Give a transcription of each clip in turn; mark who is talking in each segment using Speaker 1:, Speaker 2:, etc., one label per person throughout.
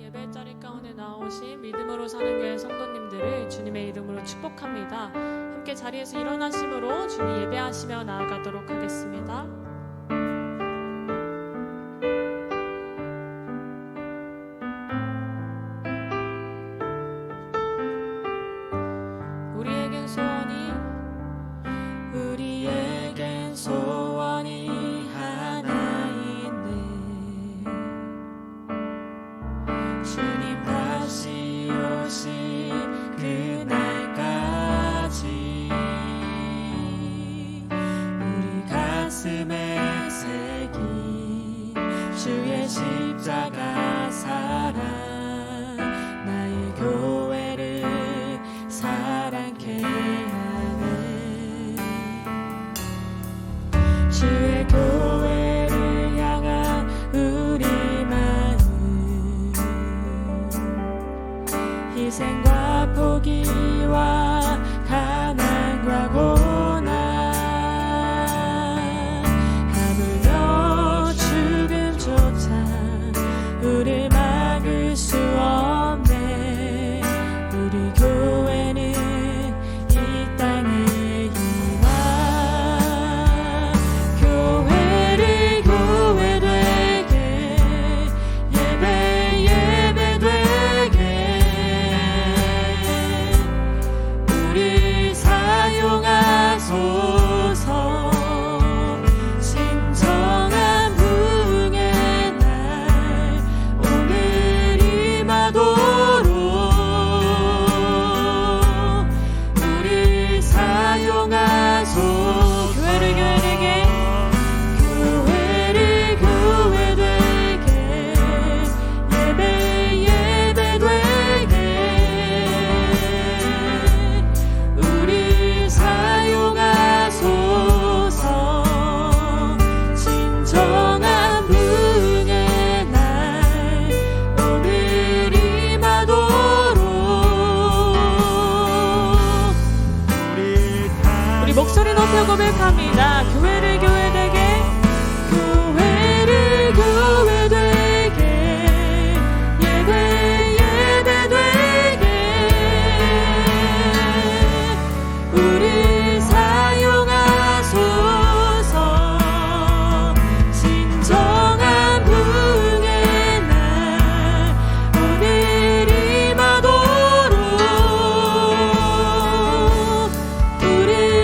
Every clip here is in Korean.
Speaker 1: 예배 자리 가운데 나오신 믿음으로 사는 교회 성도님들을 주님의 이름으로 축복합니다. 함께 자리에서 일어나심으로 주님 예배하시며 나아가도록 하겠습니다. 우리에겐 소원이 하나 있네. 주님 다시 오신 그날까지 우리 가슴에 새긴 주의 십자가 사랑, 나의 교회를 사랑케 하네. 주의 교회를 향한 우리 마음, 희생과 포기와 가난과 고난, 하물며 죽음조차 우릴 막을 수 없네. 우리 교회는 이 땅에 목소리 높여 고백합니다. 교회를 교회되게, 교회를 교회되게, 예배 예배되게 우리 사용하소서. 진정한 부흥의 날 오늘 임하도록 우리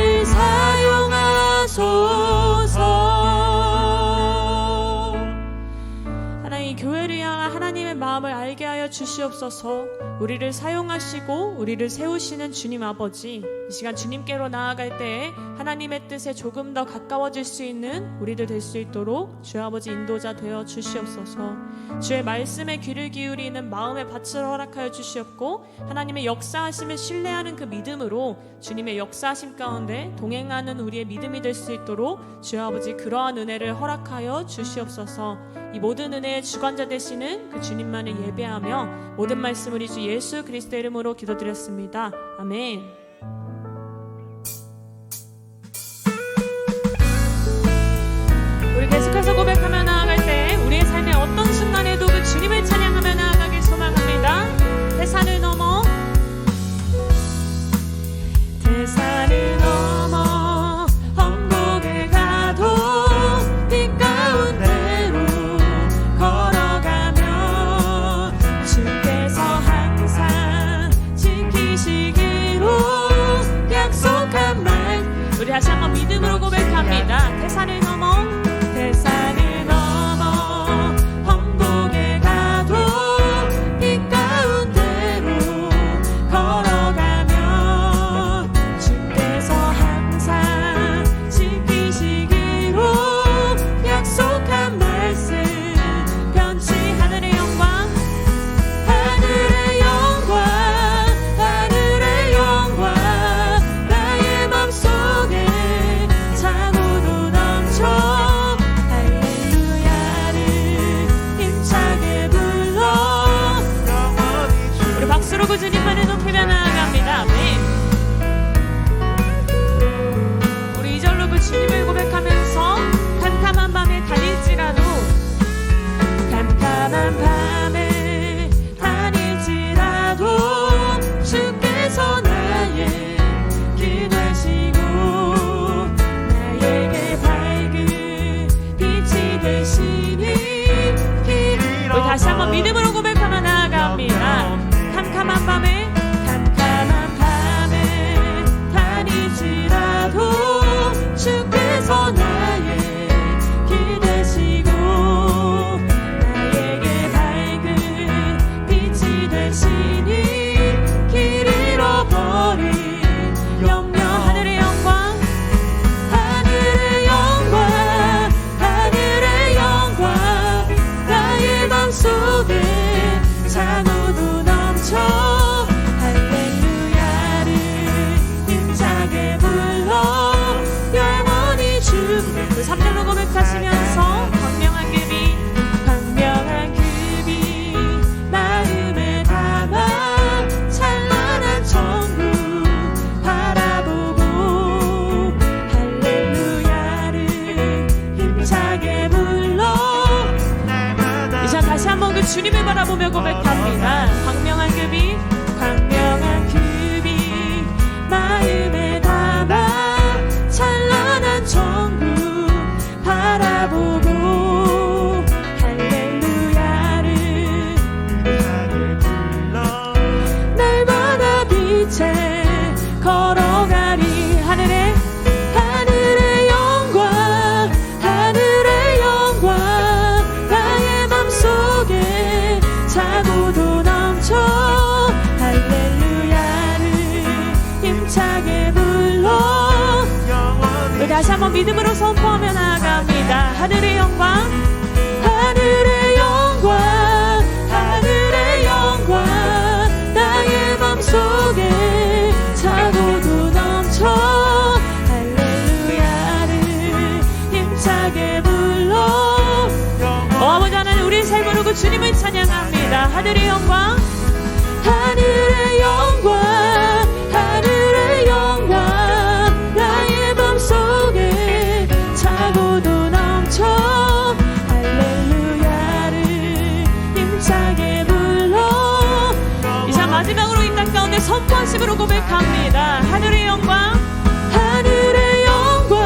Speaker 1: 하나님, 교회를 향한 하나님의 마음을 알게 하여 주시옵소서. 우리를 사용하시고 우리를 세우시는 주님 아버지, 이 시간 주님께로 나아갈 때에 하나님의 뜻에 조금 더 가까워질 수 있는 우리들 될 수 있도록 주 아버지 인도자 되어 주시옵소서. 주의 말씀에 귀를 기울이는 마음의 밭을 허락하여 주시옵고, 하나님의 역사하심을 신뢰하는 그 믿음으로 주님의 역사하심 가운데 동행하는 우리의 믿음이 될 수 있도록 주 아버지 그러한 은혜를 허락하여 주시옵소서. 이 모든 은혜의 주관자 되시는 그 주님만을 예배하며 모든 말씀 우리 주 예수 그리스도의 이름으로 기도드렸습니다. 아멘. 우리 계속해서 고백하며 나아갈 때 우리의 삶의 어떤 순간에도 그 주님을 찬양하며 나아가길 소망합니다. 대산을 넘어, 대산을 넘어 험곡에 가도 빛 가운데로 걸어가면 주께서 항상 지키시기로 약속한 말, 우리 다시 한번 믿음으로 고백합니다. 대산을 넘어, 대산을 넘어 험곡에 가도 빛 가운데로 걸어가면 주께서 항상 지키시기로 약속한 말씀, 변치 하늘의 영광, 하늘의 영광, 하늘의 영광 나의 맘속에 찬으로 넘쳐 할렐루야를 힘차게 불러. 우리 박수로 그 주님만을 높이며 나아갑니다. 네. 우리 이절로 그 주님을 고백하면서 캄캄한 밤에 달릴지라도, 캄캄한 밤에 다시 한번 믿음으로 고백하며 나아갑니다. 캄캄한 밤에 다니지라도 주께서 나의 길 되시고 나에게 밝은 빛이 되시니 길 잃어버린 염려 하늘의 영광 하늘의 영광 하늘의 영광 나의 맘속에 자고도 넘쳐 할렐루야를 힘차게 불러 영원히 주를 3절로 고백하시면서 광명한 급이 마음에 담아 찬란한 천국 바라보고 할렐루야를 힘차게 불러 이 시간 다시 한번 그 주님을 바라보며 고백합니다. 광명한 급이 마음에 담아 찬란한 천국 바라보고 할렐루야를 날마다 빛에 걸어가리 하늘의 영광 하늘의 영광 나의 맘속에 자고도 넘쳐 할렐루야를 힘차게 불러 우리 다시 한번 믿음으로 선포하며 나아갑니다. 하늘의 영광 하늘의 영광 하늘의 영광 나의 맘속에 자고도 넘쳐 할렐루야를 힘차게 불러 아버지 하나님 우리 삶으로 그 주님을 찬양합니다. 하늘의 영광 하늘의 영광 하늘의 영광 나의 맘속에 자고도 넘쳐 할렐루야를 힘차게 불러 이제 마지막으로 이 땅 가운데 선포하심으로 고백합니다. 하늘의 영광 하늘의 영광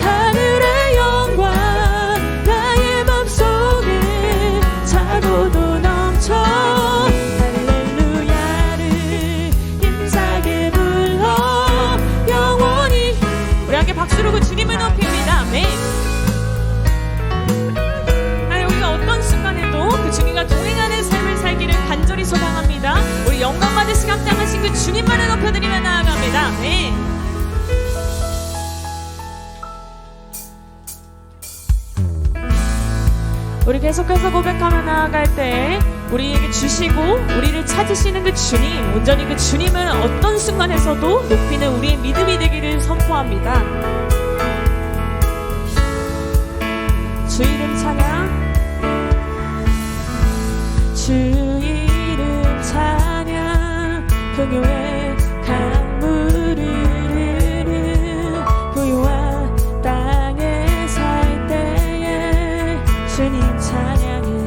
Speaker 1: 하늘의 영광 나의 맘속에 자고도 넘쳐 할렐루야를 힘차게 불러 영원히 우리 함께 박수로 그 주님을 높입니다. 아멘. 하나님 우리가 어떤 순간에도 그 주님과 동행하는 삶을 살기를 간절히 소망합니다. 우리 영광 받으시고 합당하신 그 주님만을 높여드리며 나아갑니다. 아멘. 우리 계속해서 고백하며 나아갈 때 우리에게 주시고 우리를 찾으시는 그 주님 온전히 그 주님을 어떤 순간에서도 높이는 우리의 믿음이 되기를 선포합니다. 주 이름 찬양 주 이름 찬양 풍요의 강물을 흐르는 부유한 땅에 살 때에 주님 찬양해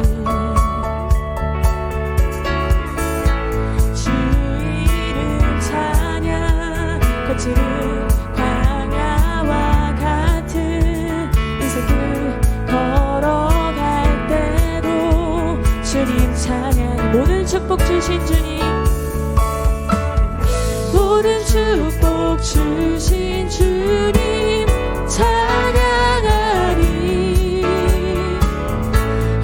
Speaker 1: 주 이름 찬양 거칠은 광야와 같은 인생 길 걸어갈 때도 주님 찬양 모든 축복 주신 주님 모든 축복 주신 주님 찬양하리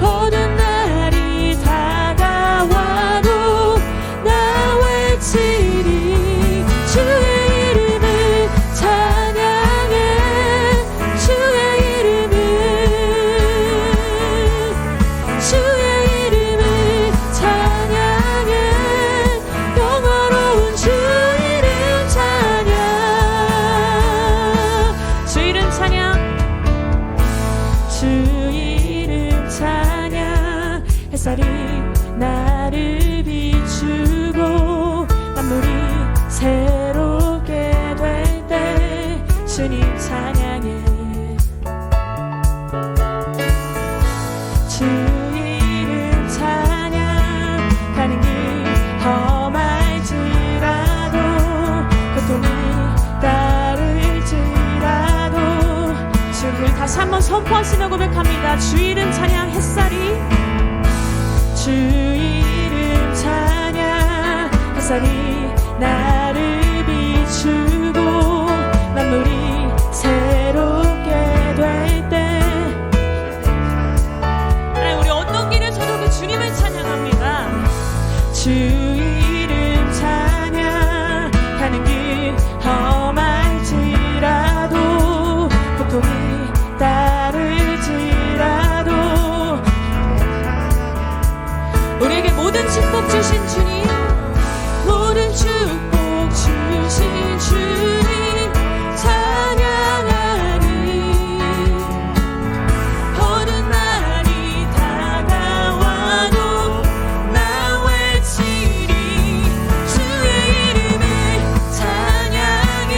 Speaker 1: 어두운 날이 다가와도 나 외치리 주의 이름을 찬양해 주의 이름을 찬양해 영화로운 주 이름 찬양 주 이름 찬양 주 이름 찬양 햇살이 나를 비추고 만물이 새롭게 될 때 주님 찬양해 주 이름 찬양 가는 길 험할지라도 고통이 따를지라도 주를 다시 한번 선포하시며 고백합니다. 주 이름 찬양 햇살이 여전히 나를 비추고 만물이 새롭게 될 때 우리 어떤 길을 서도 그 주님을 찬양합니다. 주 이름 찬양하는 길 험할지라도 고통이 따를지라도 우리에게 모든 축복 주신 주님, 모든 축복 주신 주님 찬양하리. 어느 날이 다가와도 나 외치리. 주의 이름을 찬양해.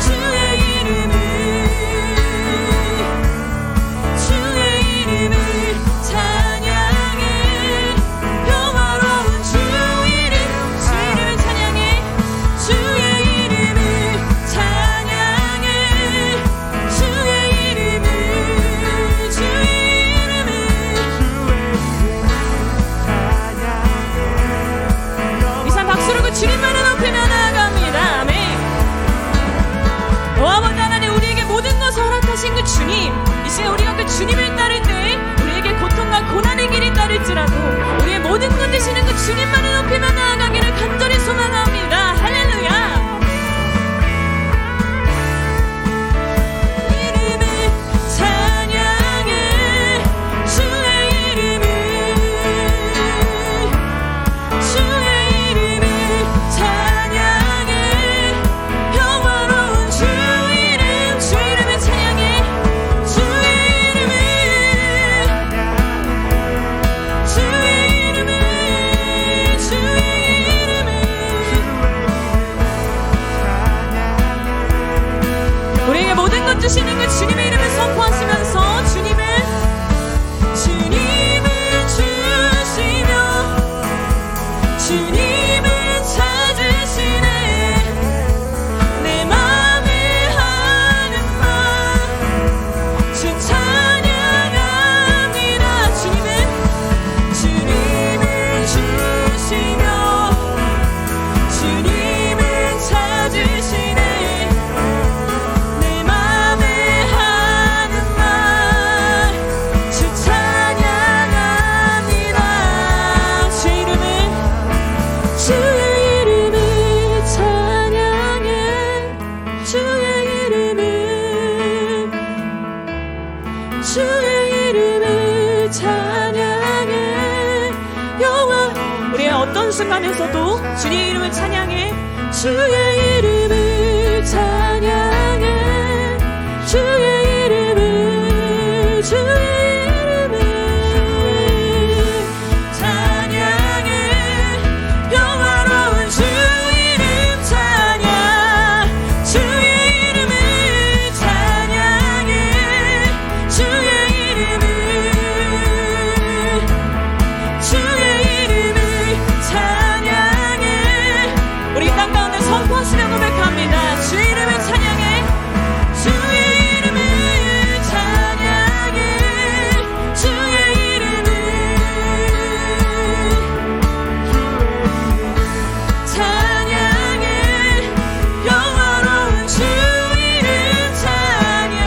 Speaker 1: 주의 이름을 찬양해. 평화로운 주 이름 찬양해. 주의 이름을 찬양해. 주의 이름을 이상 박수로 그 주님만을 높이며 나아갑니다. 아멘. 오 아버지 하나님, 우리에게 모든 것을 허락하신 그 주님, 이 시간 우리가 그 주님을 따를 때 우리에게 고통과 고난의 길이 따를지라도 우리의 모든 것 되시는 그 주님만을 높이며 나아가기를 간절히 소망합니다. 할렐루야. 이름을 찬양해. 주의 이름을 찬양해. 평화로운 주 이름을 찬양해. 주의 이름을 우리에게 모든 것 주시는 그 주님의 이름을 선포하시면서 주님을 주시며 주님을 찾으시네. 내 맘에 하는 말 주 찬양합니다. 주님을 주시며 주님을 찾으시네. 내 맘에 하는 말 주 찬양합니다. 주의 이름을 찬양해. 주의 이름을 찬양해. 영원 우리의 어떤 순간에서도 주의 이름을 찬양해. 주의 이름을 찬양해. 주의 이름을 찬양해. 평화로운 주 이름 찬양. 주의 이름을 찬양해. 주의 이름을 찬양해. 우리 땅 가운데 선포하시며 고백합니다. 주의 이름을 찬양해. 주의 이름을 찬양해. 주의 이름을 찬양해. 영화로운 주 이름 찬양.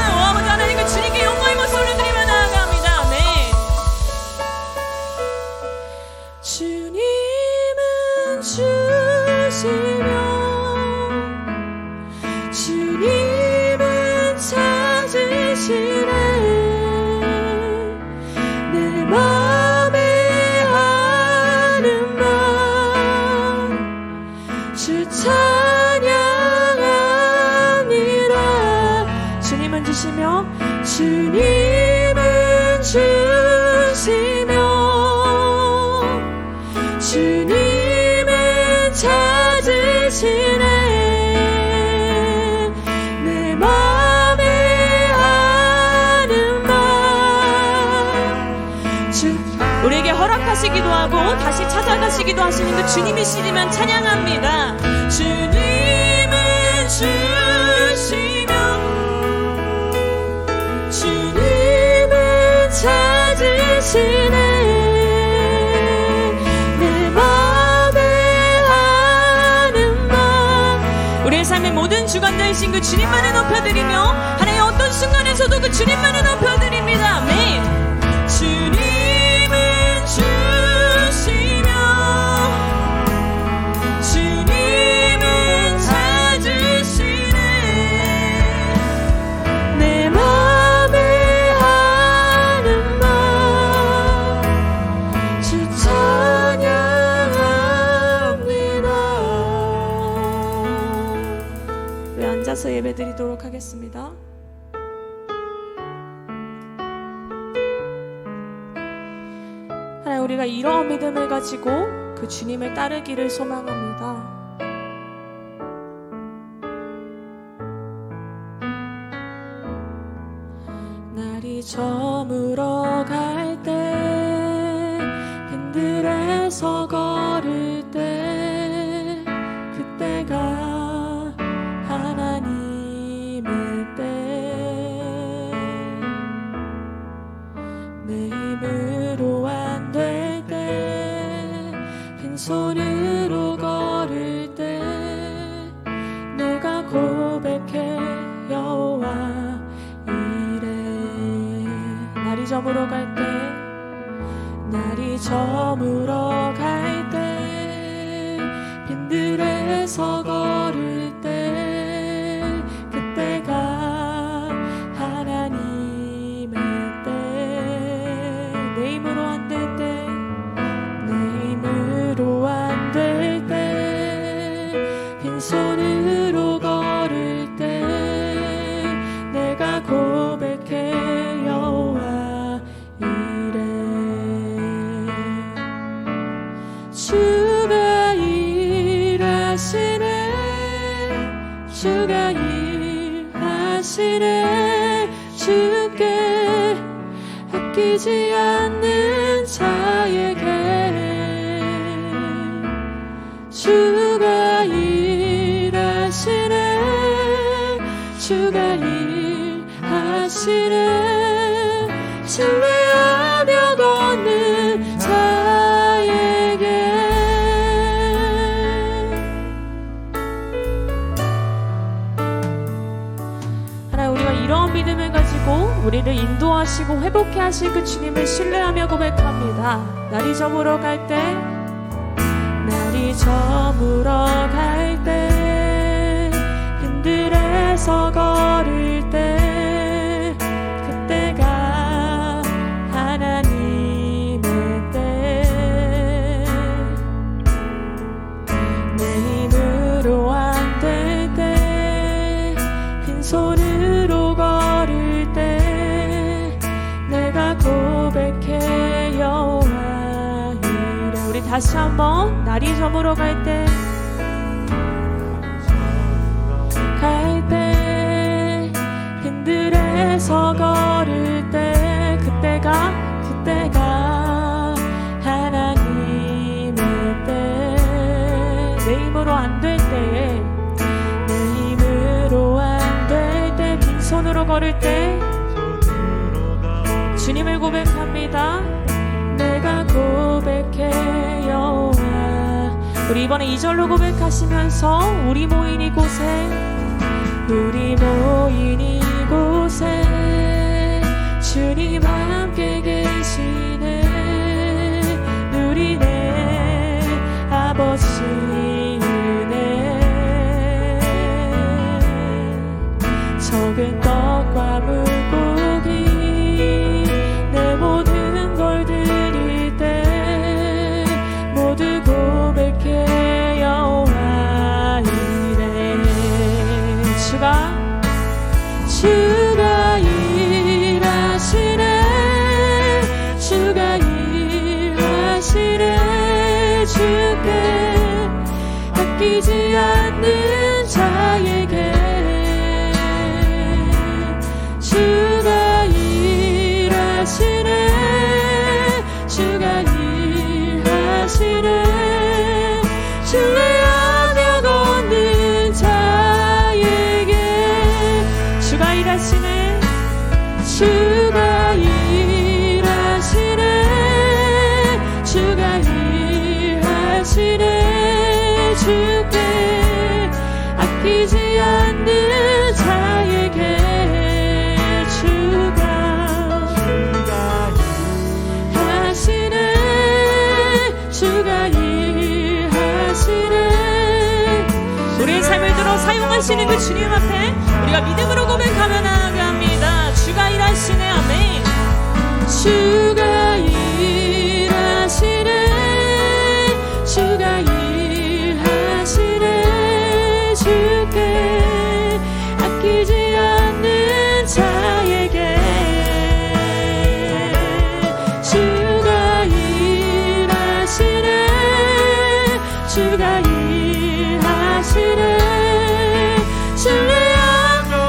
Speaker 1: 오 아버지 하나님, 그 주님께 영광의 모습 올려드리며 나아갑니다. 네. 주님은 주시며 주님은 찾으시네. 내 맘에 하는 말 주 찬양합니다. 주님은 주시며 주님은 주시며 주님은 찾으시네. 내 맘에 하는 말 우리에게 허락하시기도 하고 다시 찾아가시기도 하시는 그 주님이시지만 찬양합니다. 주님은 주시며 주님은 찾으시네. 내 맘 살아계신 그 주님만을 높여드리며 하나님 어떤 순간에서도 그 주님만을 높여드립니다. 아멘. 주님은 주시며 주님은 찾으시네. 내 맘에 하는 말 주 찬양합니다. 우리 앉아서 예배드리도록 하겠습니다. 하나님, 우리가 이러한 믿음을 가지고 그 주님을 따르기를 소망합니다. 날이 저물어 갈 때 빈들에서 걸을 때 그때가 하나님의 때 내 힘으로 안 될 때 빈손으로 걸을 때 내가 고백해 여호와 날이 저물어 갈 때 날이 저물어 갈 때 빈들에서 걸을 때 그때가 하나님의 때 내 힘으로 안 될 때 내 힘으로 안 될 때 빈손으로 걸을 때 내가 고백해 여호와 주가 일하시네 주가 일하시네 주께 아끼지 않는 자에게 주가 일하시네 주가 일하시네 신뢰하며 걷는 자에게 하나님, 우리가 이러한 믿음을 가지고 우리를 인도하시고 회복해 하실 그 주님을 신뢰하며 고백합니다. 날이 저물어 갈 때 날이 저물어 갈 때 빈들에서 걸을 때 그때가 하나님의 때 내 힘으로 안 될 때 빈손으로 걸을 때 내가 고백해 여호와 이래. 우리 다시 한번 날이 저물어 갈 때 빈들에서 걸을 때 그때가 하나님의 때 내 힘으로 안 될 때 내 힘으로 안 될 때 빈손으로 걸을 때 주님을 고백합니다. 내가 고백해 여호와. 우리 이번에 2절로 고백하시면서 우리 모인 이곳에 주님 함께 계시네 누리네 아버지 은혜 적은 떡과 물고기 내 모든 걸 드릴 때 모두 고백해 여호와 이래. 주가 일하시네 주가 일하시네 주께 아끼지 않는 자에게 주가 일하시네 주가 일하시네 신뢰하며 걷는 자에게 주가 일하시네 주가 일하시네 주가 일하시네 주께 아끼지 않는 자에게 주가 일하시네. 우리의 삶을 들어 사용하시는 그 주님 앞에 우리가 믿음으로 고백하며 나아갑니다. 주가 일하시네. 아멘. 주가 일하시네. 주가 일하시네. 주께 아끼지 않는 자에게 주가 일하시네. 주여.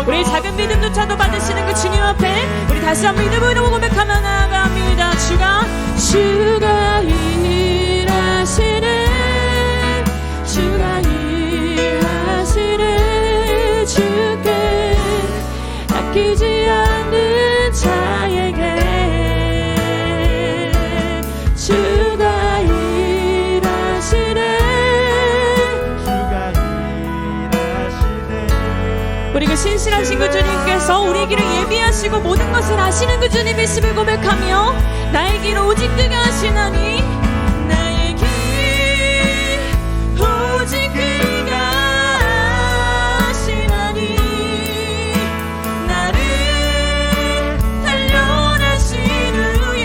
Speaker 1: 우리 작은 믿음조차도 받으시는 그 주님 앞에 우리 다시 한번 믿음으로 고백하며 나아갑니다. 주가 일하시네. 주가 일하시네. 주께 아끼지 않는 자에게 주가 일하시네. 우리 그 신실하신 그 주님께서 우리 길을 예비하시고 모든 것을 아시는 그 주님이심을 고백하며 나의 길 오직 그가 하시나니 나의 길 오직 그가 하시나니 나를 단련하신 후에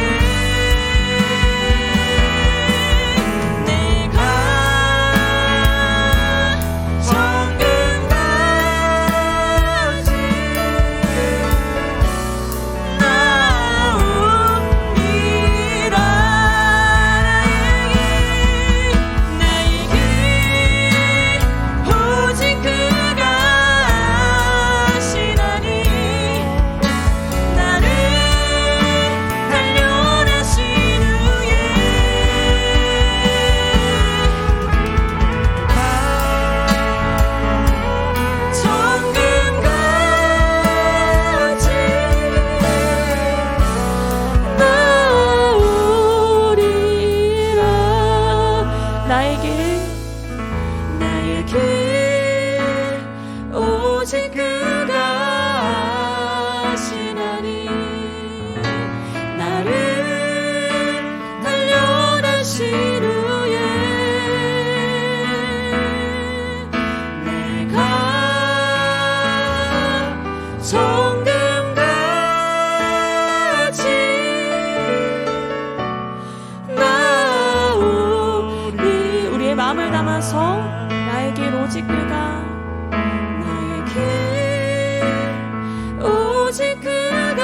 Speaker 1: 내가 오직 그가 하시나니 나를 단련하신 후에 내가 정금같이 나오리. 우리의 마음을 담아서 나의 길 오직 그가 오직 그가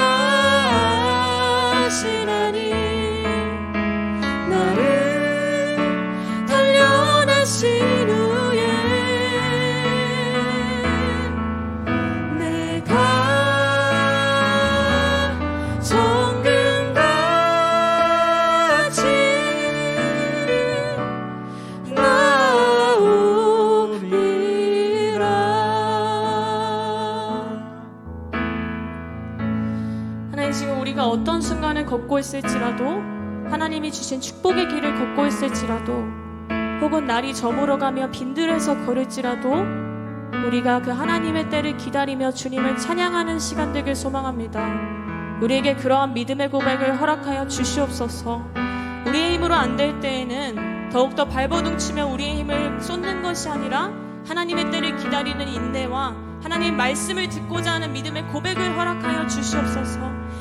Speaker 1: 하시나니 나를 단련하신 후에 내가 정금같이 나오리라. 지금 우리가 어떤 순간을 걷고 있을지라도 하나님이 주신 축복의 길을 걷고 있을지라도 혹은 날이 저물어가며 빈들에서 걸을지라도 우리가 그 하나님의 때를 기다리며 주님을 찬양하는 시간 되길 소망합니다. 우리에게 그러한 믿음의 고백을 허락하여 주시옵소서. 우리의 힘으로 안 될 때에는 더욱더 발버둥치며 우리의 힘을 쏟는 것이 아니라 하나님의 때를 기다리는 인내와 하나님의 말씀을 듣고자 하는 믿음의 고백을 허락하여 주시옵소서.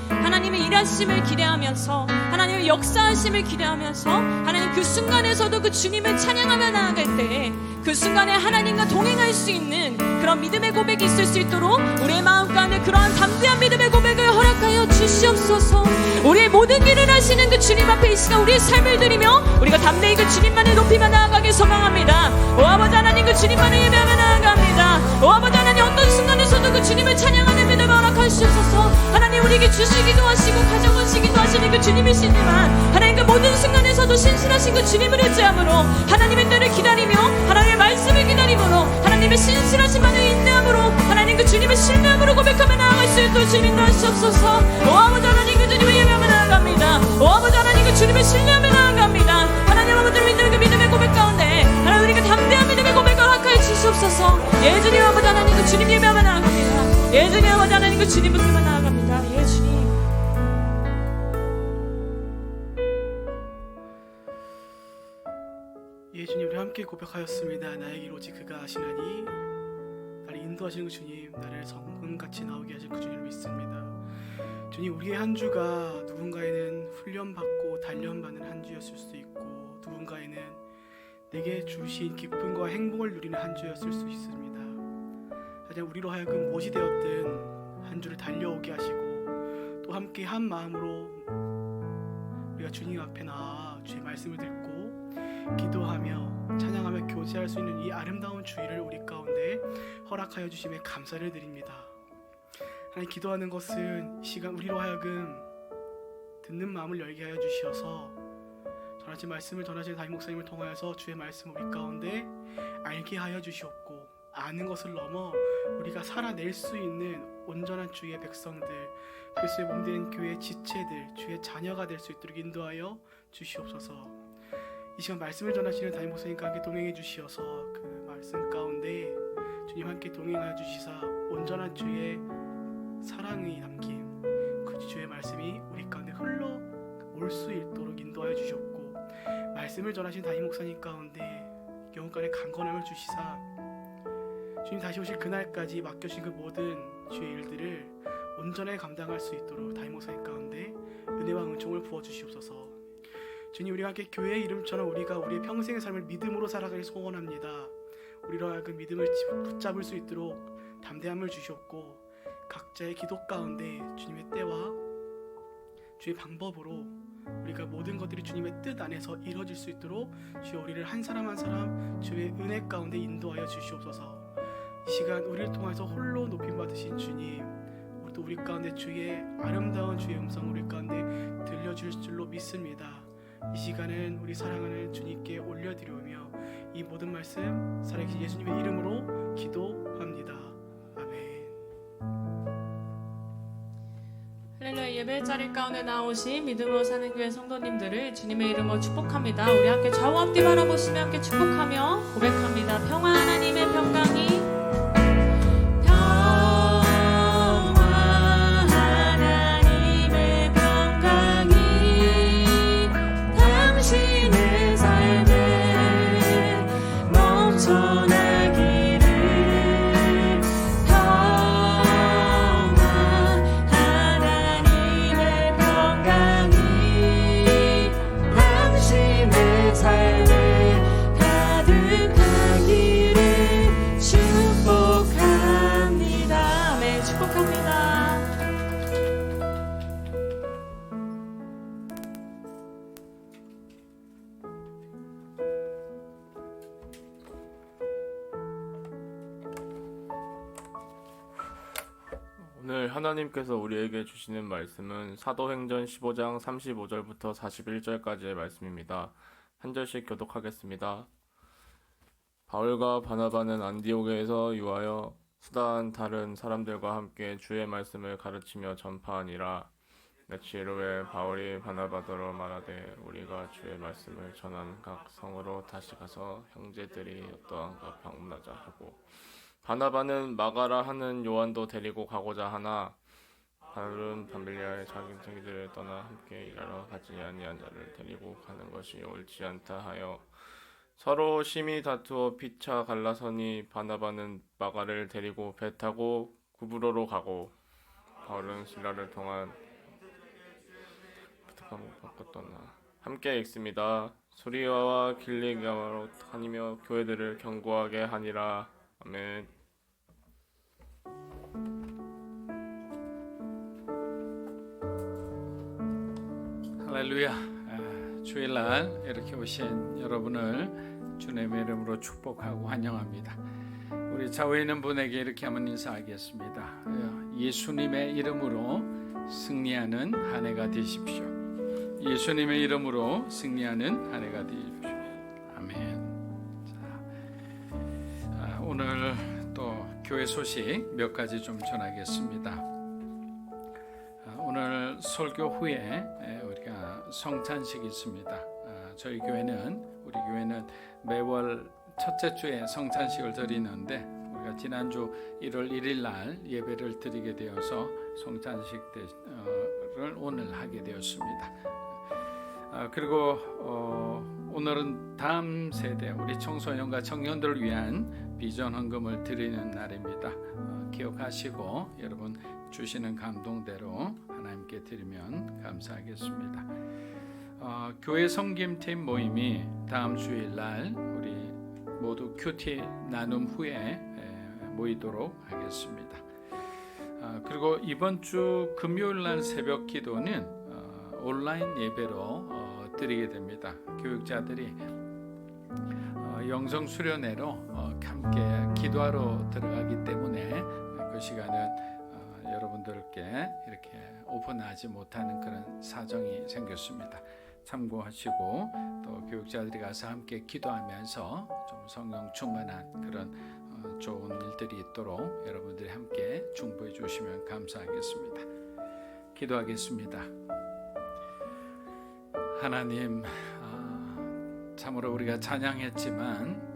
Speaker 1: 하나님의 일하심을 기대하면서 하나님의 역사하심을 기대하면서 하나님 그 순간에서도 그 주님을 찬양하며 나아갈 때에 그 순간에 하나님과 동행할 수 있는 그런 믿음의 고백이 있을 수 있도록 우리의 마음 가운데 그러한 담대한 믿음의 고백을 허락하여 주시옵소서. 우리의 모든 일을 하시는 그 주님 앞에 이 시간 우리의 삶을 드리며 우리가 담대히 그 주님만을 높이며 나아가길 소망합니다. 오 아버지 하나님 그 주님만을 예배하며 나아갑니다. 오 아버지 하나님 어떤 순간에서도 그 주님을 찬양하는 믿음을 허락하시옵소서. 하나님 우리에게 주시기도 하시고 가져가시기도 하시는 그 주님이시지만 하나님 그 모든 순간에서도 신실하신 그 주님을 의지함으로 하나님의 때를 기다리며 하나님의 말씀을 기다림으로 하나님의 신실하심만을 인내함으로 하나님 그 주님의 신뢰함으로 고백하며 나아갈 수 있도록 주님 인도하시옵소서. 오 아버지 하나님 그 주님을 예배하며 나아갑니다. 오 아버지 하나님 그 주님을 신뢰하며 나아갑니다. 하나님 아버지를 믿는 그 믿음의 고백 가운데 하나님 우리가 담대한 믿음의 고백을 허락하여 주시옵소서. 예 주님 아버지 주님 예배만 나아갑니다. 예 주님 아버지 하나님 그 주님 붙들만 나아갑니다. 예 주님.
Speaker 2: 예 주님, 우리 함께 고백하였습니다. 나에게 오직 그가 아시나니. 나를 인도하시는 그 주님, 나를 성금같이 나오게 하실 그 주님을 믿습니다. 주님, 우리의 한 주가 누군가에는 훈련받고 단련받는 한 주였을 수 있고, 누군가에는 내게 주신 기쁨과 행복을 누리는 한 주였을 수 있습니다. 하지만 우리로 하여금 무엇이 되었든 한 주를 달려오게 하시고, 또 함께 한 마음으로 우리가 주님 앞에 나와 주의 말씀을 듣고 기도하며 찬양하며 교제할 수 있는 이 아름다운 주일을 우리 가운데 허락하여 주심에 감사를 드립니다. 하나님, 기도하는 것은 이 시간 우리로 하여금 듣는 마음을 열게 하여 주시어서 전하신 말씀을 전하신 담임 목사님을 통하여서 주의 말씀을 우리 가운데 알게 하여 주시옵고, 아는 것을 넘어 우리가 살아낼 수 있는 온전한 주의 백성들, 그리스도의 몸된 교회의 지체들, 주의 자녀가 될 수 있도록 인도하여 주시옵소서. 이 시간 말씀을 전하시는 담임 목사님과 함께 동행해 주시어서 그 말씀 가운데 주님 함께 동행하여 주시사 온전한 주의 사랑이 담긴 그 주의 말씀이 우리 가운데 흘러올 수 있도록 인도하여 주셨고, 말씀을 전하신 담임 목사님 가운데 영혼간의 강건함을 주시사 주님 다시 오실 그날까지 맡겨주신 그 모든 주의 일들을 온전히 감당할 수 있도록 담임 목사님 가운데 은혜와 은총을 부어주시옵소서. 주님, 우리가 함께 교회의 이름처럼 우리가 우리의 평생의 삶을 믿음으로 살아가길 소원합니다. 우리로 하여금 믿음을 붙잡을 수 있도록 담대함을 주셨고, 각자의 기도 가운데 주님의 때와 주의 방법으로 우리가 모든 것들이 주님의 뜻 안에서 이루어질 수 있도록 주여 우리를 한 사람 한 사람 주의 은혜 가운데 인도하여 주시옵소서. 이 시간 우리를 통해서 홀로 높임받으신 주님, 또 우리 가운데 주의 아름다운 주의 음성 우리 가운데 들려줄 줄로 믿습니다. 이 시간은 우리 사랑하는 주님께 올려드리며 이 모든 말씀 살아계신 예수님의 이름으로 기도합니다. 아멘.
Speaker 1: 할렐루야. 예배 자리 가운데 나오신 믿음으로 사는 교회 성도님들을 주님의 이름으로 축복합니다. 우리 함께 좌우 앞뒤 바라보시며 함께 축복하며 고백합니다. 평화 하나님의 평강이
Speaker 3: 오늘 하나님께서 우리에게 주시는 말씀은 사도행전 15장 35절부터 41절까지의 말씀입니다. 한 절씩 교독하겠습니다. 바울과 바나바는 안디옥에서 유하여 수다한 다른 사람들과 함께 주의 말씀을 가르치며 전파하니라. 며칠 후에 바울이 바나바더러 말하되 우리가 주의 말씀을 전한 각 성으로 다시 가서 형제들이 어떠한가 방문하자 하고, 바나바는 마가라 하는 요한도 데리고 가고자 하나 바울은 밤빌리아의 자기들을 떠나 함께 일하러 가지 아니한 자를 데리고 가는 것이 옳지 않다 하여 서로 심히 다투어 피차 갈라서니, 바나바는 마가를 데리고 배 타고 구브로로 가고 바울은 신라를 통한 떠나 함께 읽습니다. 수리아와 길리기아로 다니며 교회들을 견고하게 하니라. 아멘.
Speaker 4: 할렐루야. 주일날 이렇게 오신 여러분을 주님의 이름으로 축복하고 환영합니다. 우리 좌우에 있는 분에게 이렇게 한번 인사하겠습니다. 예수님의 이름으로 승리하는 한 해가 되십시오. 예수님의 이름으로 승리하는 한 해가 되십시오. 아멘. 자, 오늘 또 교회 소식 몇 가지 좀 전하겠습니다. 오늘 설교 후에 우리가 성찬식이 있습니다. 저희 교회는, 우리 교회는 매월 첫째 주에 성찬식을 드리는데, 우리가 우리가 지난주 1월 1일 날 예배를 드리게 되어서 성찬식을 오늘 하게 되었습니다. 그리고 오늘은 다음 세대 우리 청소년과 청년들을 위한 비전 헌금을 드리는 날입니다. 기억하시고 여러분 주시는 감동대로 하나님께 드리면 감사하겠습니다. 교회 섬김팀 모임이 다음 주일 날 우리 모두 큐티 나눔 후에 모이도록 하겠습니다. 그리고 이번 주 금요일 날 새벽 기도는 온라인 예배로 드리게 됩니다. 교육자들이 영성 수련회로 함께 기도하러 들어가기 때문에 그 시간은 여러분들께 이렇게 오픈하지 못하는 그런 사정이 생겼습니다. 참고하시고 또 교육자들이 가서 함께 기도하면서 좀 성령 충만한 그런 좋은 일들이 있도록 여러분들이 함께 중보해 주시면 감사하겠습니다. 기도하겠습니다. 하나님, 참으로 우리가 찬양했지만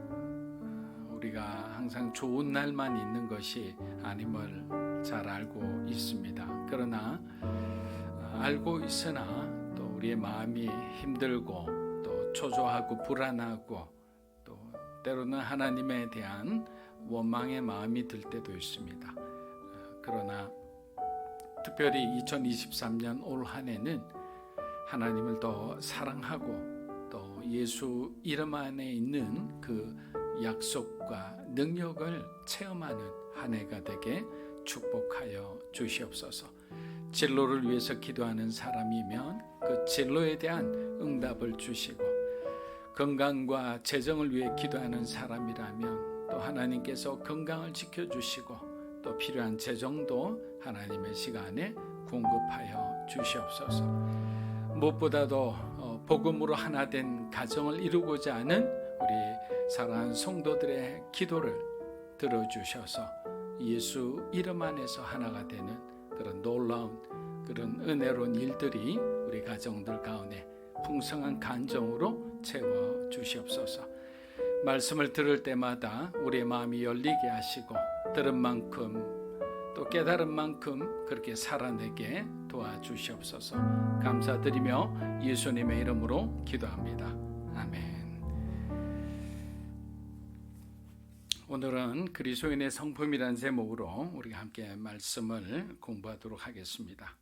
Speaker 4: 우리가 항상 좋은 날만 있는 것이 아님을 잘 알고 있습니다. 그러나 알고 있으나 또 우리의 마음이 힘들고 또 초조하고 불안하고 또 때로는 하나님에 대한 원망의 마음이 들 때도 있습니다. 그러나 특별히 2023년 올 한 해는 하나님을 더 사랑하고 또 예수 이름 안에 있는 그 약속과 능력을 체험하는 한 해가 되게 축복하여 주시옵소서. 진로를 위해서 기도하는 사람이면 그 진로에 대한 응답을 주시고, 건강과 재정을 위해 기도하는 사람이라면 또 하나님께서 건강을 지켜주시고 또 필요한 재정도 하나님의 시간에 공급하여 주시옵소서. 무엇보다도 복음으로 하나 된 가정을 이루고자 하는 우리 사랑하는 성도들의 기도를 들어주셔서 예수 이름 안에서 하나가 되는 그런 놀라운 그런 은혜로운 일들이 우리 가정들 가운데 풍성한 간정으로 채워 주시옵소서. 말씀을 들을 때마다 우리의 마음이 열리게 하시고 들은 만큼 또 깨달은 만큼 그렇게 살아내게 도와주시옵소서. 감사드리며 예수님의 이름으로 기도합니다. 아멘. 오늘은 그리스도인의 성품이라는 제목으로 우리가 함께 말씀을 공부하도록 하겠습니다.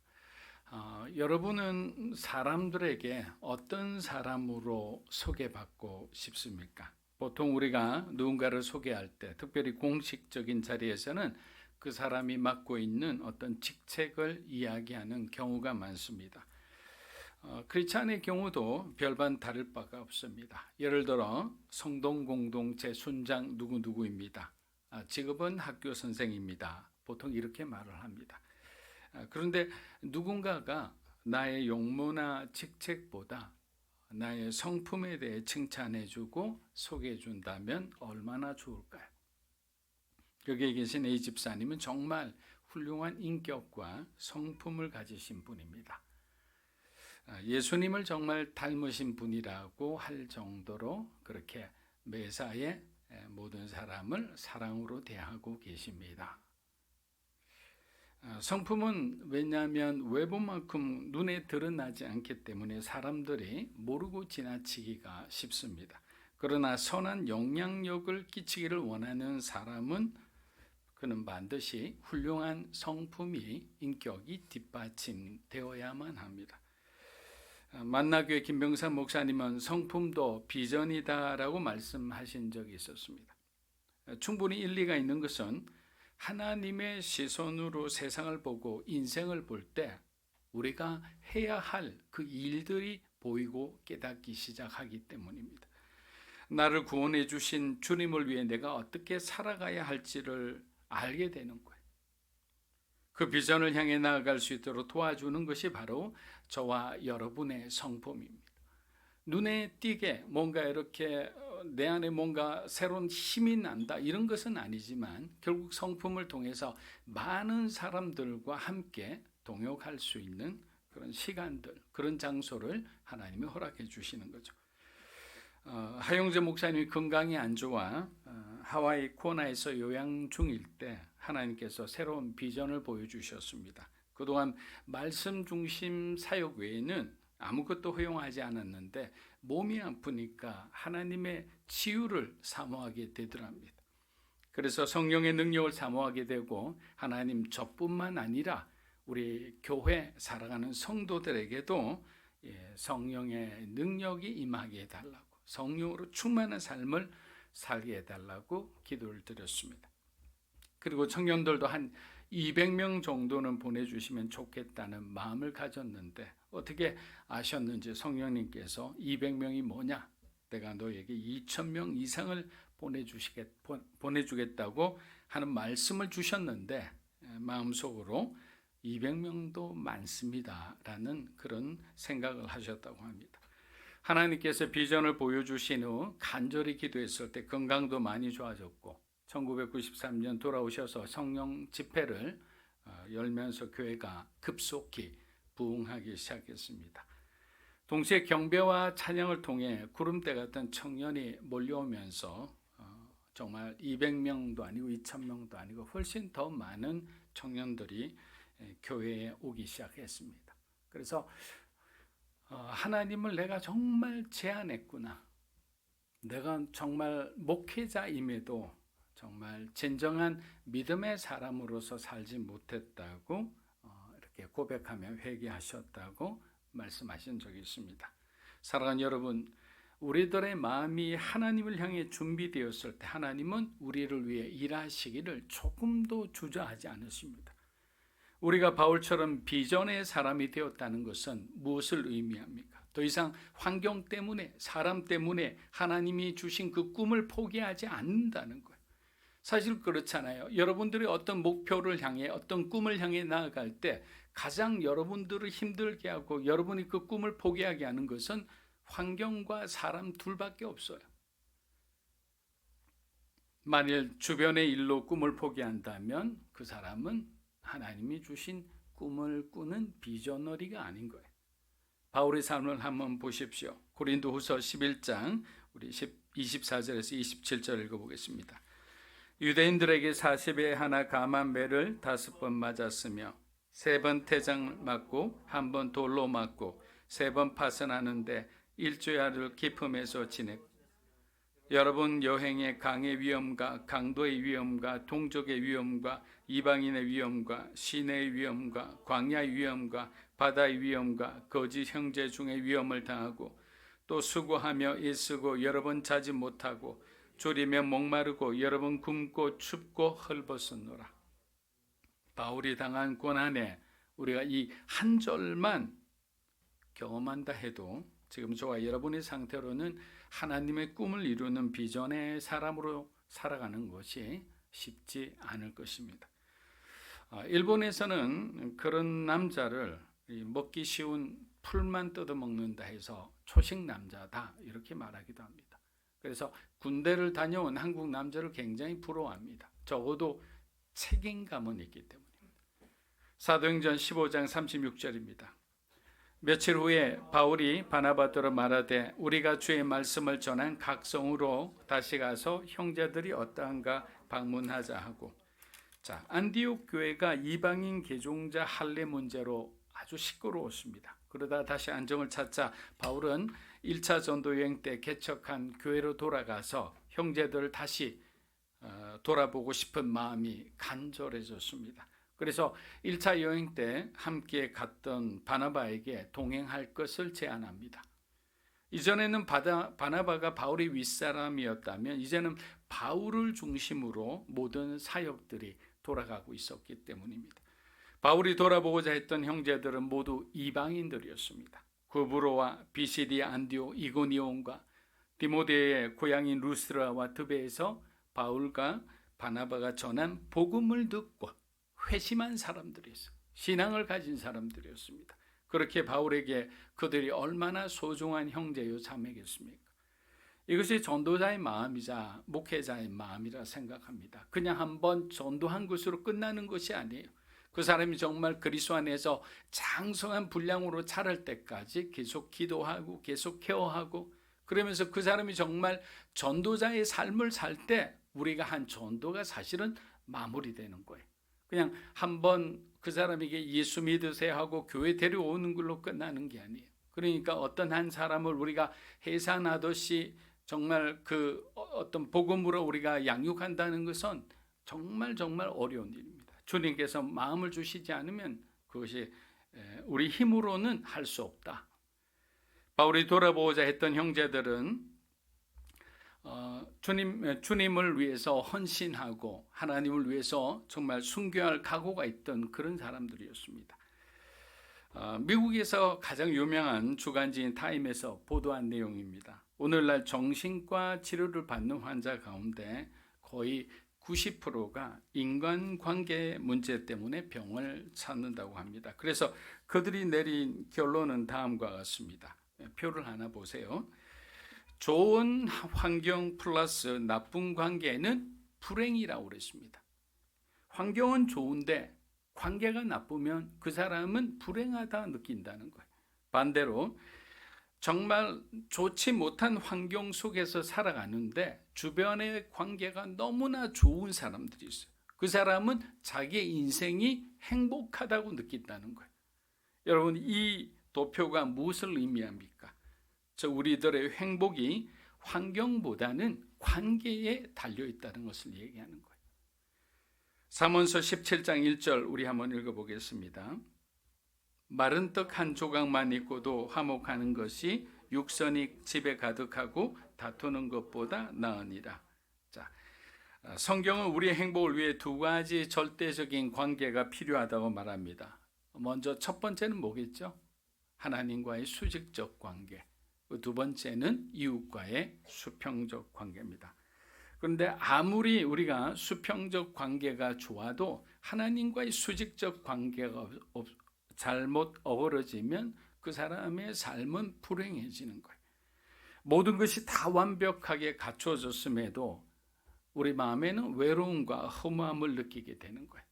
Speaker 4: 여러분은 사람들에게 어떤 사람으로 소개받고 싶습니까? 보통 우리가 누군가를 소개할 때, 특별히 공식적인 자리에서는 그 사람이 맡고 있는 어떤 직책을 이야기하는 경우가 많습니다. 크리스찬의 경우도 별반 다를 바가 없습니다. 예를 들어 성동공동체 순장 누구누구입니다. 직업은 학교 선생입니다. 보통 이렇게 말을 합니다. 그런데 누군가가 나의 용모나 직책보다 나의 성품에 대해 칭찬해주고 소개해준다면 얼마나 좋을까요? 여기에 계신 A 집사님은 정말 훌륭한 인격과 성품을 가지신 분입니다. 예수님을 정말 닮으신 분이라고 할 정도로 그렇게 매사에 모든 사람을 사랑으로 대하고 계십니다. 성품은 왜냐하면 외모만큼 눈에 드러나지 않기 때문에 사람들이 모르고 지나치기가 쉽습니다. 그러나 선한 영향력을 끼치기를 원하는 사람은 그는 반드시 훌륭한 성품이 인격이 뒷받침되어야만 합니다. 만나교회 김병산 목사님은 성품도 비전이다라고 말씀하신 적이 있었습니다. 충분히 일리가 있는 것은 하나님의 시선으로 세상을 보고 인생을 볼 때 우리가 해야 할 그 일들이 보이고 깨닫기 시작하기 때문입니다. 나를 구원해 주신 주님을 위해 내가 어떻게 살아가야 할지를 알게 되는 거예요. 그 비전을 향해 나아갈 수 있도록 도와주는 것이 바로 저와 여러분의 성품입니다. 눈에 띄게 뭔가 이렇게 내 안에 뭔가 새로운 힘이 난다 이런 것은 아니지만 결국 성품을 통해서 많은 사람들과 함께 동역할 수 있는 그런 시간들, 그런 장소를 하나님이 허락해 주시는 거죠. 하용재 목사님이 건강이 안 좋아 하와이 코나에서 요양 중일 때 하나님께서 새로운 비전을 보여주셨습니다. 그동안 말씀 중심 사역 외에는 아무것도 허용하지 않았는데 몸이 아프니까 하나님의 치유를 사모하게 되더랍니다. 그래서 성령의 능력을 사모하게 되고 하나님 저뿐만 아니라 우리 교회 살아가는 성도들에게도 성령의 능력이 임하게 해달라고, 성령으로 충만한 삶을 살게 해달라고 기도를 드렸습니다. 그리고 청년들도 한 200명 정도는 보내주시면 좋겠다는 마음을 가졌는데 어떻게 아셨는지 성령님께서 200명이 뭐냐? 내가 너에게 2,000명 이상을 보내주겠다고 하는 말씀을 주셨는데 마음속으로 200명도 많습니다 라는 그런 생각을 하셨다고 합니다. 하나님께서 비전을 보여주신 후 간절히 기도했을 때 건강도 많이 좋아졌고 1993년 돌아오셔서 성령 집회를 열면서 교회가 급속히 부흥하기 시작했습니다. 동시에 경배와 찬양을 통해 구름대 같은 청년이 몰려오면서 정말 200명도 아니고 2,000명도 아니고 훨씬 더 많은 청년들이 교회에 오기 시작했습니다. 그래서 하나님을 내가 정말 제안했구나. 내가 정말 목회자임에도 정말 진정한 믿음의 사람으로서 살지 못했다고 이렇게 고백하며 회개하셨다고 말씀하신 적이 있습니다. 사랑하는 여러분, 우리들의 마음이 하나님을 향해 준비되었을 때 하나님은 우리를 위해 일하시기를 조금도 주저하지 않으십니다. 우리가 바울처럼 비전의 사람이 되었다는 것은 무엇을 의미합니까? 더 이상 환경 때문에, 사람 때문에 하나님이 주신 그 꿈을 포기하지 않는다는 거예요. 사실 그렇잖아요. 여러분들이 어떤 목표를 향해, 어떤 꿈을 향해 나아갈 때 가장 여러분들을 힘들게 하고 여러분이 그 꿈을 포기하게 하는 것은 환경과 사람 둘밖에 없어요. 만일 주변의 일로 꿈을 포기한다면 그 사람은 하나님이 주신 꿈을 꾸는 비저너리가 아닌 거예요. 바울의 삶을 한번 보십시오. 고린도후서 11장 우리 24절에서 27절 읽어보겠습니다. 유대인들에게 40에 하나 감한 매를 5번 맞았으며 3번 태장 맞고 1번 돌로 맞고 3번 파선하는데 일주야를 기품에서 지냈고 여러분 여행의 강의 위험과 강도의 위험과 동족의 위험과 이방인의 위험과 시내의 위험과 광야의 위험과 바다의 위험과 거짓 형제 중에 위험을 당하고 또 수고하며 애쓰고 여러 번 자지 못하고 졸이며 목마르고 여러 번 굶고 춥고 헐벗었노라. 바울이 당한 고난에 우리가 이 한 절만 경험한다 해도 지금 저와 여러분의 상태로는 하나님의 꿈을 이루는 비전의 사람으로 살아가는 것이 쉽지 않을 것입니다. 일본에서는 그런 남자를 먹기 쉬운 풀만 뜯어먹는다 해서 초식 남자다 이렇게 말하기도 합니다. 그래서 군대를 다녀온 한국 남자를 굉장히 부러워합니다. 적어도 책임감은 있기 때문입니다. 사도행전 15장 36절입니다. 며칠 후에 바울이 바나바더러 말하되 우리가 주의 말씀을 전한 각 성으로 다시 가서 형제들이 어떠한가 방문하자 하고, 자, 안디옥 교회가 이방인 개종자 할례 문제로 아주 시끄러웠습니다. 그러다 다시 안정을 찾자 바울은 1차 전도 여행 때 개척한 교회로 돌아가서 형제들을 다시 돌아보고 싶은 마음이 간절해졌습니다. 그래서 1차 여행 때 함께 갔던 바나바에게 동행할 것을 제안합니다. 이전에는 바나바가 바울의 윗사람이었다면 이제는 바울을 중심으로 모든 사역들이 돌아가고 있었기 때문입니다. 바울이 돌아보고자 했던 형제들은 모두 이방인들이었습니다. 구브로와 비시디아 안디오 이고니온과 디모데의 고향인 루스드라와 드베에서 바울과 바나바가 전한 복음을 듣고 회심한 사람들이었어요. 신앙을 가진 사람들이었습니다. 그렇게 바울에게 그들이 얼마나 소중한 형제요 자매겠습니까? 이것이 전도자의 마음이자 목회자의 마음이라 생각합니다. 그냥 한번 전도한 것으로 끝나는 것이 아니에요. 그 사람이 정말 그리스도 안에서 장성한 분량으로 자랄 때까지 계속 기도하고 계속 케어하고 그러면서 그 사람이 정말 전도자의 삶을 살 때 우리가 한 전도가 사실은 마무리되는 거예요. 그냥 한번 그 사람에게 예수 믿으세요 하고 교회 데려오는 걸로 끝나는 게 아니에요. 그러니까 어떤 한 사람을 우리가 해산하듯이 정말 그 어떤 복음으로 우리가 양육한다는 것은 정말 어려운 일입니다. 주님께서 마음을 주시지 않으면 그것이 우리 힘으로는 할 수 없다. 바울이 돌아보고자 했던 형제들은 주님을 위해서 헌신하고 하나님을 위해서 정말 순교할 각오가 있던 그런 사람들이었습니다. 미국에서 가장 유명한 주간지인 타임에서 보도한 내용입니다. 오늘날 정신과 치료를 받는 환자 가운데 거의 90%가 인간관계 문제 때문에 병을 찾는다고 합니다. 그래서 그들이 내린 결론은 다음과 같습니다. 표를 하나 보세요. 좋은 환경 플러스 나쁜 관계는 불행이라고 그랬습니다. 환경은 좋은데 관계가 나쁘면 그 사람은 불행하다 느낀다는 거예요. 반대로 정말 좋지 못한 환경 속에서 살아가는데 주변의 관계가 너무나 좋은 사람들이 있어요. 그 사람은 자기의 인생이 행복하다고 느낀다는 거예요. 여러분, 이 도표가 무엇을 의미합니까? 우리들의 행복이 환경보다는 관계에 달려있다는 것을 얘기하는 거예요. 잠언서 17장 1절 우리 한번 읽어보겠습니다. 마른 떡 한 조각만 있고도 화목하는 것이 육선이 집에 가득하고 다투는 것보다 나으니라. 자, 성경은 우리의 행복을 위해 두 가지 절대적인 관계가 필요하다고 말합니다. 먼저 첫 번째는 뭐겠죠? 하나님과의 수직적 관계. 두 번째는 이웃과의 수평적 관계입니다. 그런데 아무리 우리가 수평적 관계가 좋아도 하나님과의 수직적 관계가 잘못 어우러지면 그 사람의 삶은 불행해지는 거예요. 모든 것이 다 완벽하게 갖춰졌음에도 우리 마음에는 외로움과 허무함을 느끼게 되는 거예요.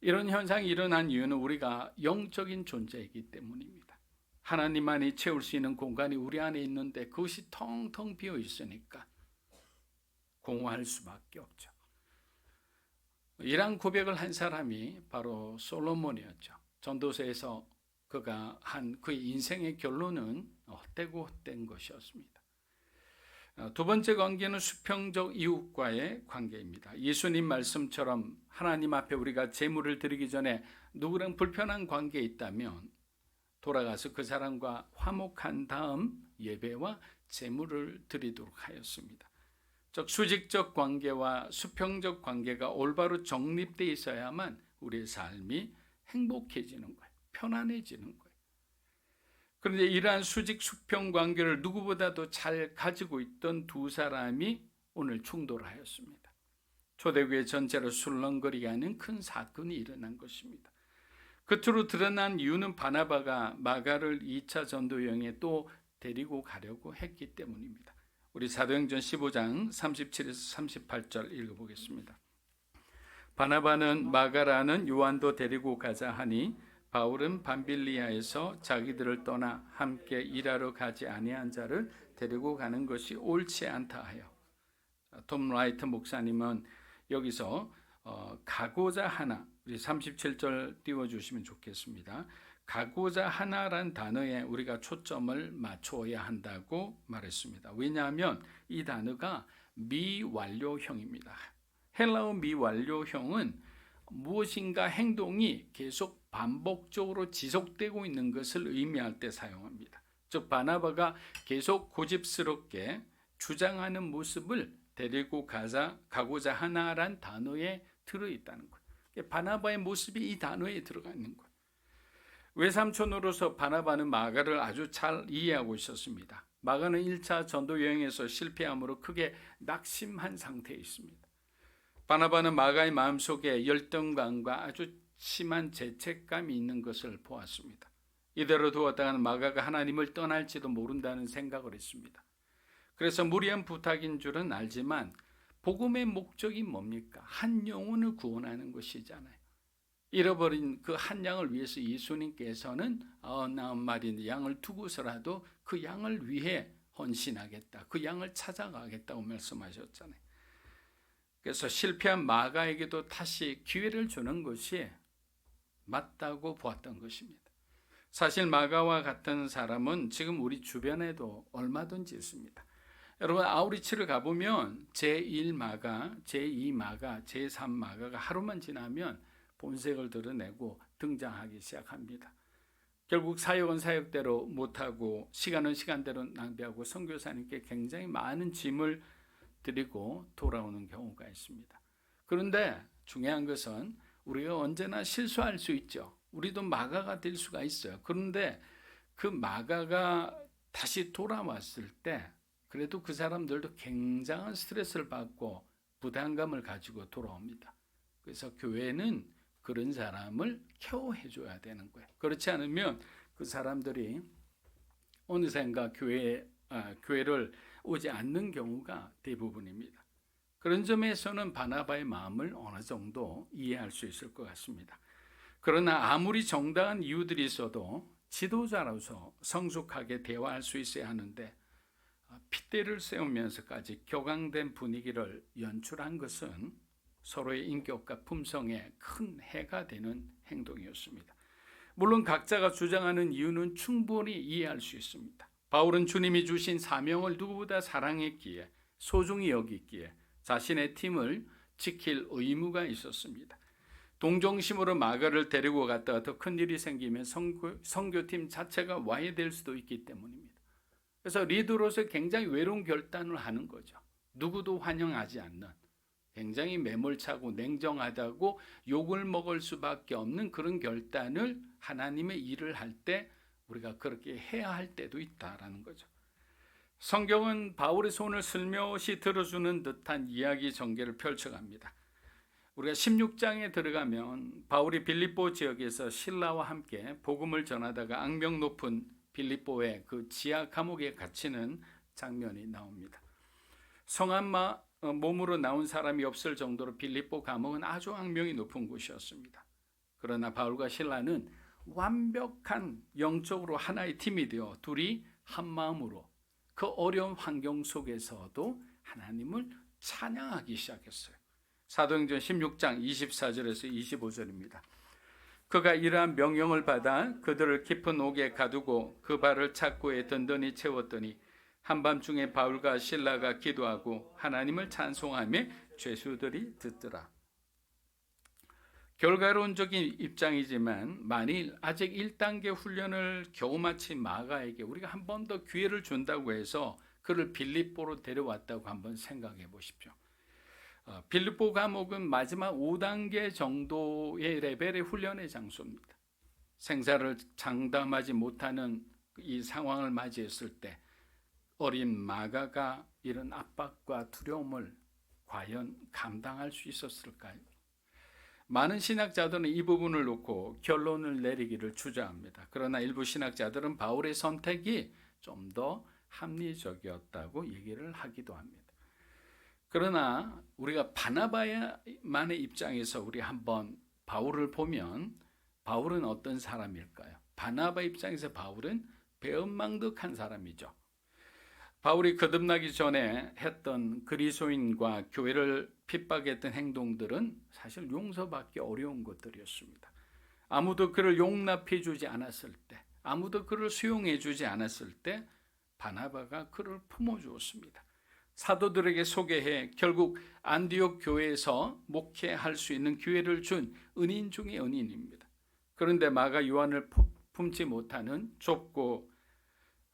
Speaker 4: 이런 현상이 일어난 이유는 우리가 영적인 존재이기 때문입니다. 하나님만이 채울 수 있는 공간이 우리 안에 있는데 그것이 텅텅 비어 있으니까 공허할 수밖에 없죠. 이러한 고백을 한 사람이 바로 솔로몬이었죠. 전도서에서 그가 한 그의 인생의 결론은 헛되고 헛된 것이었습니다. 두 번째 관계는 수평적 이웃과의 관계입니다. 예수님 말씀처럼 하나님 앞에 우리가 제물을 드리기 전에 누구랑 불편한 관계에 있다면 돌아가서 그 사람과 화목한 다음 예배와 제물을 드리도록 하였습니다. 즉 수직적 관계와 수평적 관계가 올바로 정립되어 있어야만 우리의 삶이 행복해지는 거예요. 편안해지는 거예요. 그런데 이러한 수직 수평 관계를 누구보다도 잘 가지고 있던 두 사람이 오늘 충돌하였습니다. 초대교회 전체를 술렁거리게 하는 큰 사건이 일어난 것입니다. 끝으로 드러난 이유는 바나바가 마가를 2차 전도 여행에 또 데리고 가려고 했기 때문입니다. 우리 사도행전 15장 37에서 38절 읽어보겠습니다. 바나바는 마가라는 요한도 데리고 가자 하니 바울은 밤빌리아에서 자기들을 떠나 함께 일하러 가지 아니한 자를 데리고 가는 것이 옳지 않다 하여. 톰 라이트 목사님은 여기서 가고자 하나, 우리 37절 띄워주시면 좋겠습니다. 가고자 하나란 단어에 우리가 초점을 맞춰야 한다고 말했습니다. 왜냐하면 이 단어가 미완료형입니다. 헬라어 미완료형은 무엇인가 행동이 계속 반복적으로 지속되고 있는 것을 의미할 때 사용합니다. 즉 바나바가 계속 고집스럽게 주장하는 모습을 데리고 가고자 하나란 단어에 들어있다는 거예요. 바나바의 모습이 이 단어에 들어가 있는 거예요. 외삼촌으로서 바나바는 마가를 아주 잘 이해하고 있었습니다. 마가는 1차 전도 여행에서 실패함으로 크게 낙심한 상태에 있습니다. 바나바는 마가의 마음속에 열등감과 아주 심한 죄책감이 있는 것을 보았습니다. 이대로 두었다가는 마가가 하나님을 떠날지도 모른다는 생각을 했습니다. 그래서 무리한 부탁인 줄은 알지만 복음의 목적이 뭡니까? 한 영혼을 구원하는 것이잖아요. 잃어버린 그 한 양을 위해서 예수님께서는 99마리 양을 두고서라도 그 양을 위해 헌신하겠다, 그 양을 찾아가겠다고 말씀하셨잖아요. 그래서 실패한 마가에게도 다시 기회를 주는 것이 맞다고 보았던 것입니다. 사실 마가와 같은 사람은 지금 우리 주변에도 얼마든지 있습니다. 여러분, 아우리치를 가보면 제1마가, 제2마가, 제3마가가 하루만 지나면 본색을 드러내고 등장하기 시작합니다. 결국 사역은 사역대로 못하고 시간은 시간대로 낭비하고 선교사님께 굉장히 많은 짐을 드리고 돌아오는 경우가 있습니다. 그런데 중요한 것은 우리가 언제나 실수할 수 있죠. 우리도 마가가 될 수가 있어요. 그런데 그 마가가 다시 돌아왔을 때 그래도 그 사람들도 굉장한 스트레스를 받고 부담감을 가지고 돌아옵니다. 그래서 교회는 그런 사람을 케어해 줘야 되는 거예요. 그렇지 않으면 그 사람들이 어느샌가 교회를 오지 않는 경우가 대부분입니다. 그런 점에서는 바나바의 마음을 어느 정도 이해할 수 있을 것 같습니다. 그러나 아무리 정당한 이유들이 있어도 지도자로서 성숙하게 대화할 수 있어야 하는데 핏대를 세우면서까지 격앙된 분위기를 연출한 것은 서로의 인격과 품성에 큰 해가 되는 행동이었습니다. 물론 각자가 주장하는 이유는 충분히 이해할 수 있습니다. 바울은 주님이 주신 사명을 누구보다 사랑했기에, 소중히 여기기에 자신의 팀을 지킬 의무가 있었습니다. 동정심으로 마가를 데리고 갔다가 더 큰 일이 생기면 선교팀 자체가 와해될 수도 있기 때문입니다. 그래서 리더로서 굉장히 외로운 결단을 하는 거죠. 누구도 환영하지 않는, 굉장히 매몰차고 냉정하다고 욕을 먹을 수밖에 없는 그런 결단을 하나님의 일을 할 때 우리가 그렇게 해야 할 때도 있다라는 거죠. 성경은 바울의 손을 슬며시 들어주는 듯한 이야기 전개를 펼쳐갑니다. 우리가 16장에 들어가면 바울이 빌립보 지역에서 실라와 함께 복음을 전하다가 악명 높은 빌립보의 그 지하 감옥에 갇히는 장면이 나옵니다. 성한 몸으로 나온 사람이 없을 정도로 빌립보 감옥은 아주 악명이 높은 곳이었습니다. 그러나 바울과 실라는 완벽한 영적으로 하나의 팀이 되어 둘이 한 마음으로 그 어려운 환경 속에서도 하나님을 찬양하기 시작했어요. 사도행전 16장 24절에서 25절입니다. 그가 이러한 명령을 받아 그들을 깊은 옥에 가두고 그 발을 착고에 든든히 채웠더니 한밤중에 바울과 실라가 기도하고 하나님을 찬송하며 죄수들이 듣더라. 결과론적인 입장이지만 만일 아직 1단계 훈련을 겨우 마친 마가에게 우리가 한 번 더 기회를 준다고 해서 그를 빌립보로 데려왔다고 한번 생각해 보십시오. 빌립보 감옥은 마지막 5단계 정도의 레벨의 훈련의 장소입니다. 생사를 장담하지 못하는 이 상황을 맞이했을 때 어린 마가가 이런 압박과 두려움을 과연 감당할 수 있었을까요? 많은 신학자들은 이 부분을 놓고 결론을 내리기를 주저합니다. 그러나 일부 신학자들은 바울의 선택이 좀 더 합리적이었다고 얘기를 하기도 합니다. 그러나 우리가 바나바만의 입장에서 우리 한번 바울을 보면 바울은 어떤 사람일까요? 바나바 입장에서 바울은 배은망덕한 사람이죠. 바울이 거듭나기 전에 했던 그리스도인과 교회를 핍박했던 행동들은 사실 용서받기 어려운 것들이었습니다. 아무도 그를 용납해 주지 않았을 때, 아무도 그를 수용해 주지 않았을 때 바나바가 그를 품어주었습니다. 사도들에게 소개해 결국 안디옥 교회에서 목회할 수 있는 기회를 준 은인 중의 은인입니다. 그런데 마가 요한을 품지 못하는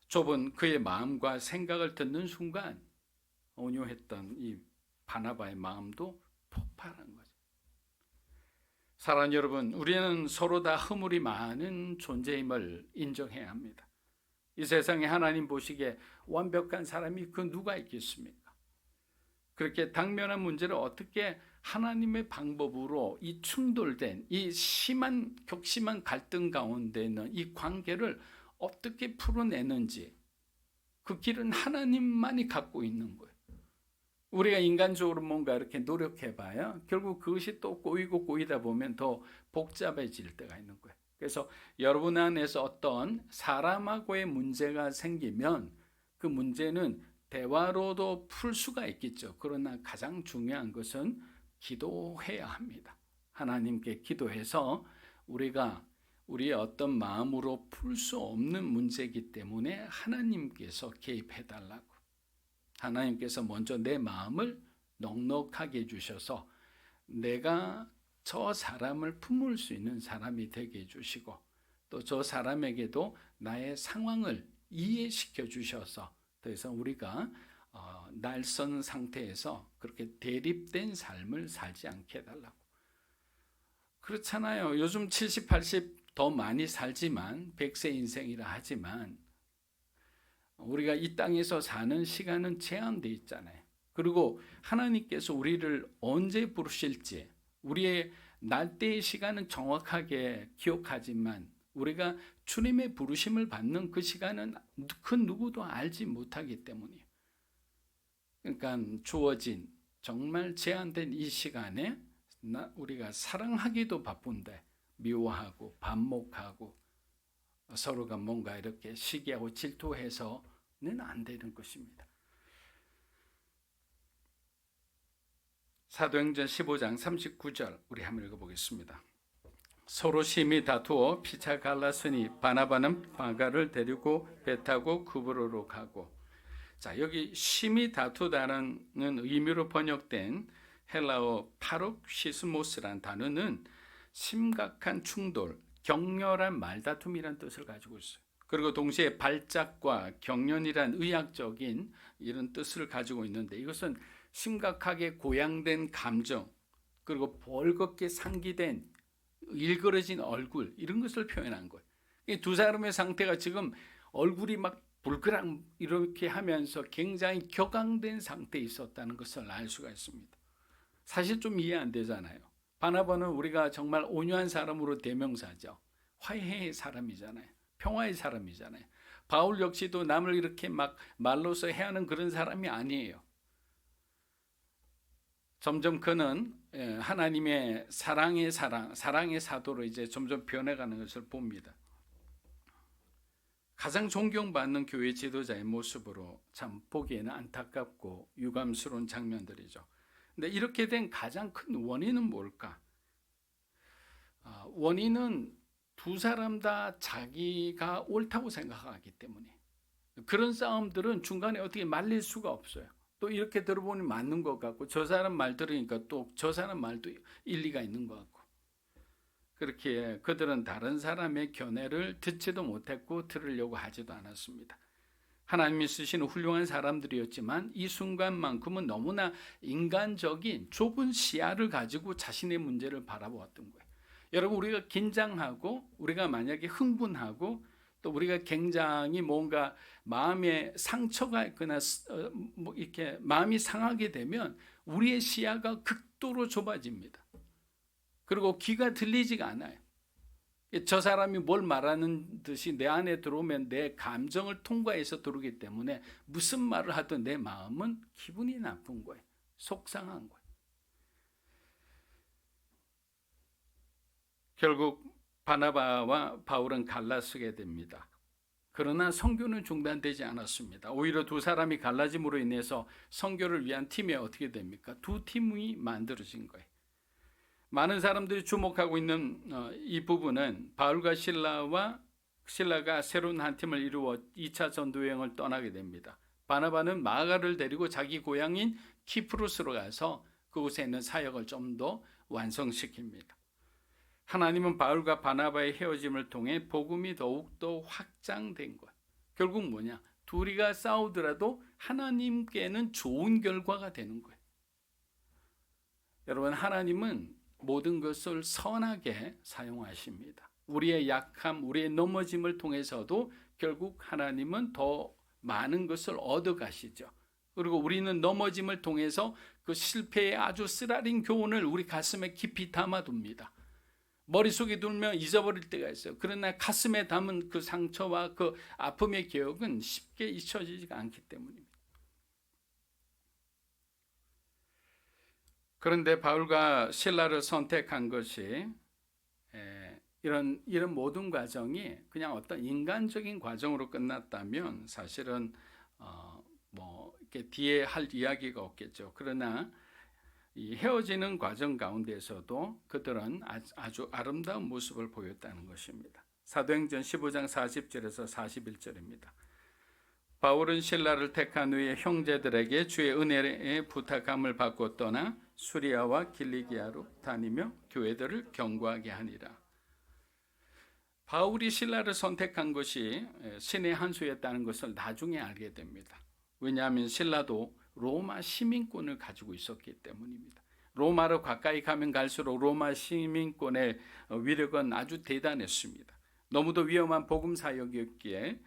Speaker 4: 좁은 그의 마음과 생각을 듣는 순간 온유했던 이 바나바의 마음도 폭발한 거죠. 사랑하는 여러분, 우리는 서로 다 허물이 많은 존재임을 인정해야 합니다. 이 세상에 하나님 보시기에 완벽한 사람이 그 누가 있겠습니까? 그렇게 당면한 문제를 어떻게 하나님의 방법으로 이 충돌된 이 격심한 갈등 가운데 있는 이 관계를 어떻게 풀어내는지 그 길은 하나님만이 갖고 있는 거예요. 우리가 인간적으로 뭔가 이렇게 노력해봐야 결국 그것이 또 꼬이고 꼬이다 보면 더 복잡해질 때가 있는 거예요. 그래서 여러분 안에서 어떤 사람하고의 문제가 생기면 그 문제는 대화로도 풀 수가 있겠죠. 그러나 가장 중요한 것은 기도해야 합니다. 하나님께 기도해서 우리가 우리의 어떤 마음으로 풀 수 없는 문제이기 때문에 하나님께서 개입해 달라고. 하나님께서 먼저 내 마음을 넉넉하게 해주셔서 내가 저 사람을 품을 수 있는 사람이 되게 해주시고 또 저 사람에게도 나의 상황을 이해시켜 주셔서 더 이상 우리가 날선 상태에서 그렇게 대립된 삶을 살지 않게 해달라고. 그렇잖아요. 요즘 70, 80 더 많이 살지만 100세 인생이라 하지만 우리가 이 땅에서 사는 시간은 제한되어 있잖아요. 그리고 하나님께서 우리를 언제 부르실지 우리의 날때의 시간은 정확하게 기억하지만 우리가 주님의 부르심을 받는 그 시간은 그 누구도 알지 못하기 때문이에요. 그러니까 주어진 정말 제한된 이 시간에 우리가 사랑하기도 바쁜데 미워하고 반목하고 서로가 뭔가 이렇게 시기하고 질투해서는 안 되는 것입니다. 사도행전 15장 39절 우리 한번 읽어보겠습니다. 서로 심히 다투어 피차 갈랐으니 바나바는 바가를 데리고 배 타고 구브로로 가고. 자, 여기 심히 다투다는 의미로 번역된 헬라어 파록시스모스란 단어는 심각한 충돌, 격렬한 말다툼이란 뜻을 가지고 있어요. 그리고 동시에 발작과 경련이란 의학적인 이런 뜻을 가지고 있는데 이것은 심각하게 고양된 감정 그리고 벌겋게 상기된 일그러진 얼굴 이런 것을 표현한 거예요. 이 두 사람의 상태가 지금 얼굴이 막 불그락 이렇게 하면서 굉장히 격앙된 상태에 있었다는 것을 알 수가 있습니다. 사실 좀 이해 안 되잖아요. 바나바는 우리가 정말 온유한 사람으로 대명사죠. 화해의 사람이잖아요. 평화의 사람이잖아요. 바울 역시도 남을 이렇게 막 말로서 해하는 그런 사람이 아니에요. 점점 그는 하나님의 사랑의 사도로 이제 점점 변해가는 것을 봅니다. 가장 존경받는 교회 지도자의 모습으로 참 보기에는 안타깝고 유감스러운 장면들이죠. 근데 이렇게 된 가장 큰 원인은 뭘까? 원인은 두 사람 다 자기가 옳다고 생각하기 때문에 그런 싸움들은 중간에 어떻게 말릴 수가 없어요. 또 이렇게 들어보니 맞는 것 같고 저 사람 말 들으니까 또 저 사람 말도 일리가 있는 것 같고 그렇게 그들은 다른 사람의 견해를 듣지도 못했고 들으려고 하지도 않았습니다. 하나님이 쓰시는 훌륭한 사람들이었지만 이 순간만큼은 너무나 인간적인 좁은 시야를 가지고 자신의 문제를 바라보았던 거예요. 여러분 우리가 긴장하고 우리가 만약에 흥분하고 또 우리가 굉장히 뭔가 마음에 상처가 있거나 이렇게 마음이 상하게 되면 우리의 시야가 극도로 좁아집니다. 그리고 귀가 들리지가 않아요. 저 사람이 뭘 말하는 듯이 내 안에 들어오면 내 감정을 통과해서 들어오기 때문에 무슨 말을 하든 내 마음은 기분이 나쁜 거예요. 속상한 거예요. 결국 바나바와 바울은 갈라서게 됩니다. 그러나 선교는 중단되지 않았습니다. 오히려 두 사람이 갈라짐으로 인해서 선교를 위한 팀이 어떻게 됩니까? 두 팀이 만들어진 거예요. 많은 사람들이 주목하고 있는 이 부분은 바울과 신라가 새로운 한 팀을 이루어 2차 전도 여행을 떠나게 됩니다. 바나바는 마가를 데리고 자기 고향인 키프로스로 가서 그곳에 있는 사역을 좀 더 완성시킵니다. 하나님은 바울과 바나바의 헤어짐을 통해 복음이 더욱더 확장된 거예요. 결국 뭐냐? 둘이가 싸우더라도 하나님께는 좋은 결과가 되는 거예요. 여러분 하나님은 모든 것을 선하게 사용하십니다. 우리의 약함, 우리의 넘어짐을 통해서도 결국 하나님은 더 많은 것을 얻어가시죠. 그리고 우리는 넘어짐을 통해서 그 실패의 아주 쓰라린 교훈을 우리 가슴에 깊이 담아둡니다. 머릿속에 두면 잊어버릴 때가 있어요. 그러나 가슴에 담은 그 상처와 그 아픔의 기억은 쉽게 잊혀지지가 않기 때문입니다. 그런데 바울과 실라를 선택한 것이 이런 모든 과정이 그냥 어떤 인간적인 과정으로 끝났다면 사실은 이렇게 뒤에 할 이야기가 없겠죠. 그러나 이 헤어지는 과정 가운데서도 그들은 아주 아름다운 모습을 보였다는 것입니다. 사도행전 15장 40절에서 41절입니다. 바울은 신라를 택한 후에 형제들에게 주의 은혜의 부탁함을 받고 떠나 수리아와 길리기아로 다니며 교회들을 경고하게 하니라. 바울이 신라를 선택한 것이 신의 한 수였다는 것을 나중에 알게 됩니다. 왜냐하면 신라도 로마 시민권을 가지고 있었기 때문입니다. 로마로 가까이 가면 갈수록 로마 시민권의 위력은 아주 대단했습니다. 너무도 위험한 복음 사역이었기에